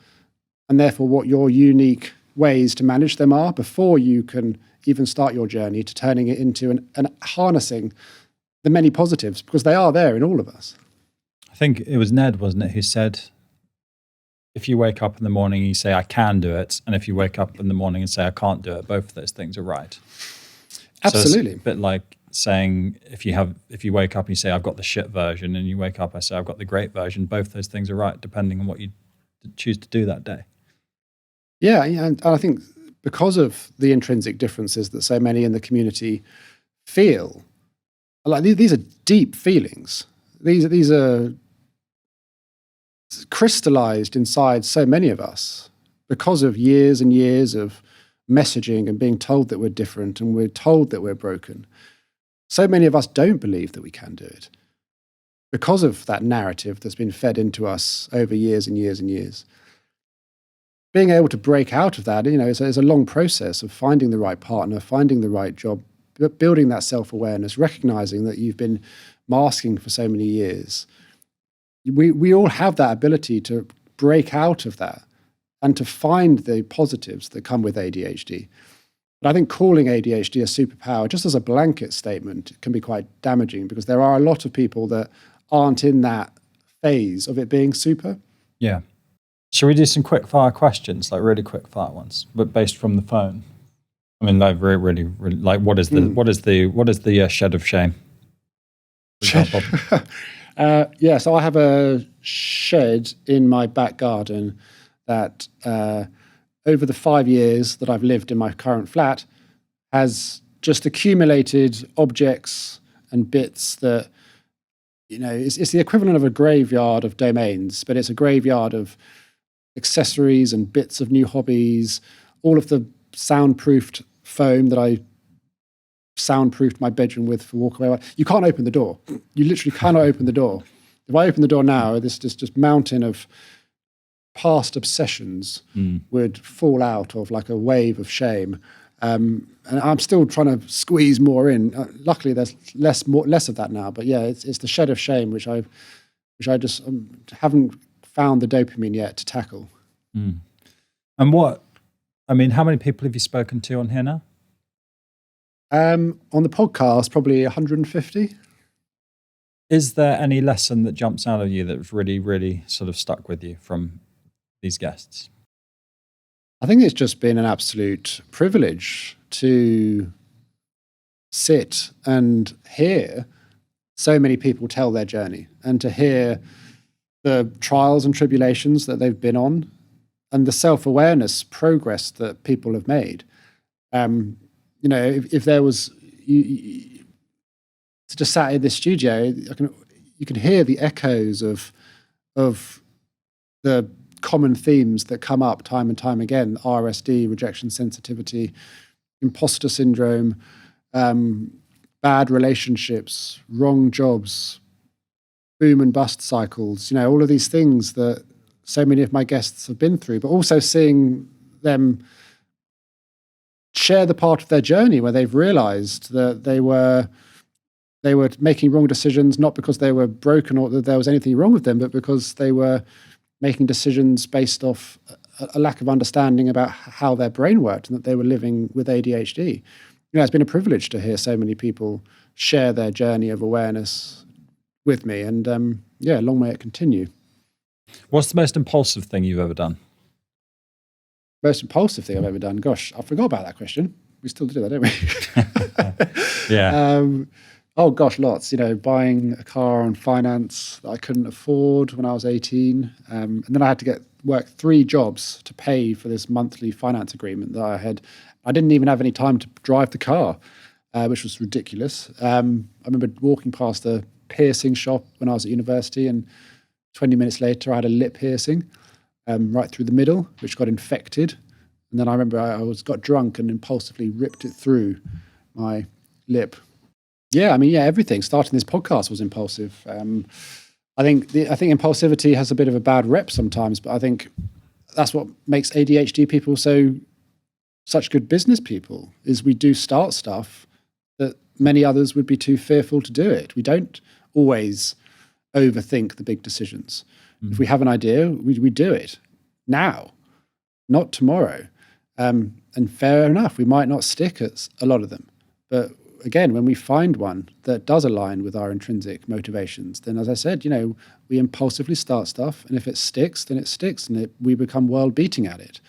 and therefore what your unique ways to manage them are before you can even start your journey to turning it into and harnessing the many positives, because they are there in all of us. I think it was Ned, wasn't it, who said, if you wake up in the morning and you say, I can do it, and if you wake up in the morning and say, I can't do it, both of those things are right. Absolutely. So it's a bit like saying, if you wake up and you say, I've got the shit version, and you wake up, I say, I've got the great version, both those things are right, depending on what you choose to do that day. Yeah, and I think because of the intrinsic differences that so many in the community feel, like these are deep feelings. These are crystallized inside so many of us because of years and years of messaging and being told that we're different and we're told that we're broken. So many of us don't believe that we can do it because of that narrative that's been fed into us over years and years and years. Being able to break out of that, is a long process of finding the right partner, finding the right job, building that self-awareness, recognizing that you've been masking for so many years. We all have that ability to break out of that and to find the positives that come with ADHD. But I think calling ADHD a superpower, just as a blanket statement, can be quite damaging, because there are a lot of people that aren't in that phase of it being super. Yeah. Shall we do some quick fire questions, like really quick fire ones, but based from the phone? I mean, like really, like what is the shed of shame? So I have a shed in my back garden that over the 5 years that I've lived in my current flat has just accumulated objects and bits that, it's the equivalent of a graveyard of domains, but it's a graveyard of accessories and bits of new hobbies, all of the soundproofed foam that I soundproofed my bedroom with for walkaway. You can't open the door. You literally cannot open the door. If I open the door now, this just mountain of past obsessions would fall out of like a wave of shame. And I'm still trying to squeeze more in. Luckily, there's less of that now. But yeah, it's the shed of shame which I just haven't found the dopamine yet to tackle. And how many people have you spoken to on here now? On the podcast, probably 150. Is there any lesson that jumps out of you that's really, really sort of stuck with you from these guests? I think it's just been an absolute privilege to sit and hear so many people tell their journey and to hear the trials and tribulations that they've been on and the self-awareness progress that people have made. If there was... just sat in this studio, you can hear the echoes of the common themes that come up time and time again: RSD, rejection sensitivity, imposter syndrome, bad relationships, wrong jobs, boom and bust cycles. All of these things that so many of my guests have been through, but also seeing them share the part of their journey where they've realized that they were making wrong decisions, not because they were broken or that there was anything wrong with them, but because they were making decisions based off a lack of understanding about how their brain worked and that they were living with ADHD. It's been a privilege to hear so many people share their journey of awareness with me. And long may it continue. What's the most impulsive thing you've ever done? Most impulsive thing I've ever done? Gosh, I forgot about that question. We still do that, don't we? Yeah. Oh gosh, lots. Buying a car on finance that I couldn't afford when I was 18, and then I had to work 3 jobs to pay for this monthly finance agreement that I had. I didn't even have any time to drive the car, which was ridiculous. I remember walking past a piercing shop when I was at university, and 20 minutes later I had a lip piercing right through the middle, which got infected. And then I remember I got drunk and impulsively ripped it through my lip. Yeah, everything. Starting this podcast was impulsive. I think impulsivity has a bit of a bad rep sometimes, but I think that's what makes ADHD people such good business people, is we do start stuff that many others would be too fearful to do it. We don't always overthink the big decisions. If we have an idea, we do it now, not tomorrow. And fair enough, we might not stick at a lot of them, but again, when we find one that does align with our intrinsic motivations, then as I said, we impulsively start stuff, and if it sticks, then it sticks, and we become world beating at it.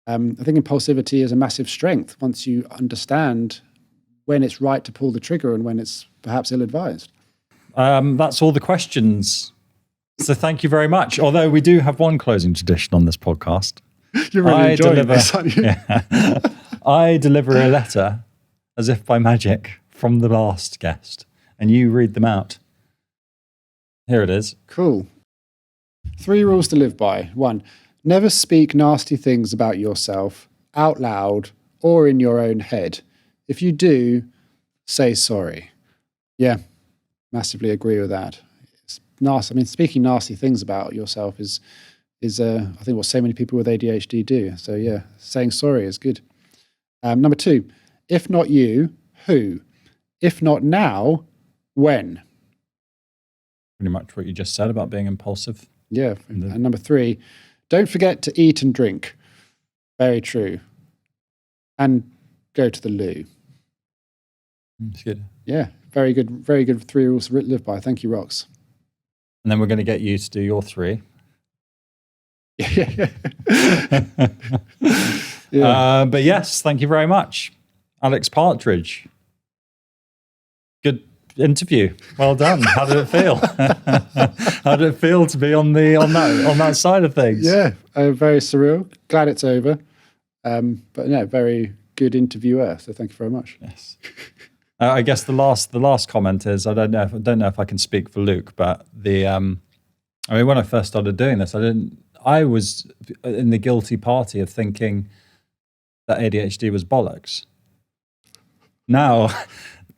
I think impulsivity is a massive strength once you understand when it's right to pull the trigger and when it's perhaps ill-advised. That's all the questions. So thank you very much. Although we do have one closing tradition on this podcast. You're really enjoying this, aren't you? Yeah. I deliver a letter as if by magic from the last guest, and you read them out. Here it is. Cool. 3 rules to live by. 1, never speak nasty things about yourself out loud or in your own head. If you do, say sorry. Yeah, massively agree with that. It's nasty. Speaking nasty things about yourself is I think what so many people with ADHD do. So yeah, saying sorry is good. Number 2, if not you, who? If not now, when? Pretty much what you just said about being impulsive. Yeah. And number 3, don't forget to eat and drink. Very true. And go to the loo. That's good. Yeah, very good. Very good 3 rules to live by. Thank you, Rox. And then we're going to get you to do your 3. Yeah. But yes, thank you very much, Alex Partridge. Good interview. Well done. How did it feel? How did it feel to be on that side of things? Yeah, very surreal. Glad it's over. But no, very good interviewer. So thank you very much. Yes. I guess the last comment is I don't know if I can speak for Luke, but when I first started doing this, I was in the guilty party of thinking that ADHD was bollocks. Now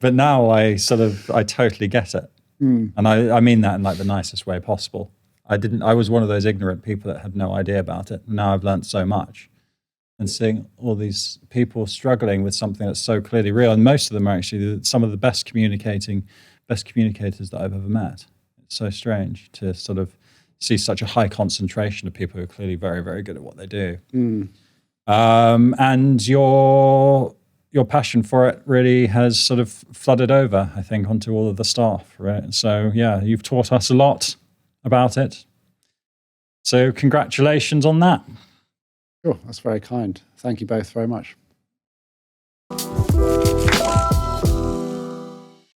I totally get it. And I mean that in like the nicest way possible. I was one of those ignorant people that had no idea about it. Now I've learned so much. And seeing all these people struggling with something that's so clearly real, and most of them are actually some of the best communicators that I've ever met. It's so strange to sort of see such a high concentration of people who are clearly very, very good at what they do. And your passion for it really has sort of flooded over, I think, onto all of the staff, right? So yeah, you've taught us a lot about it. So congratulations on that. Sure, that's very kind. Thank you both very much.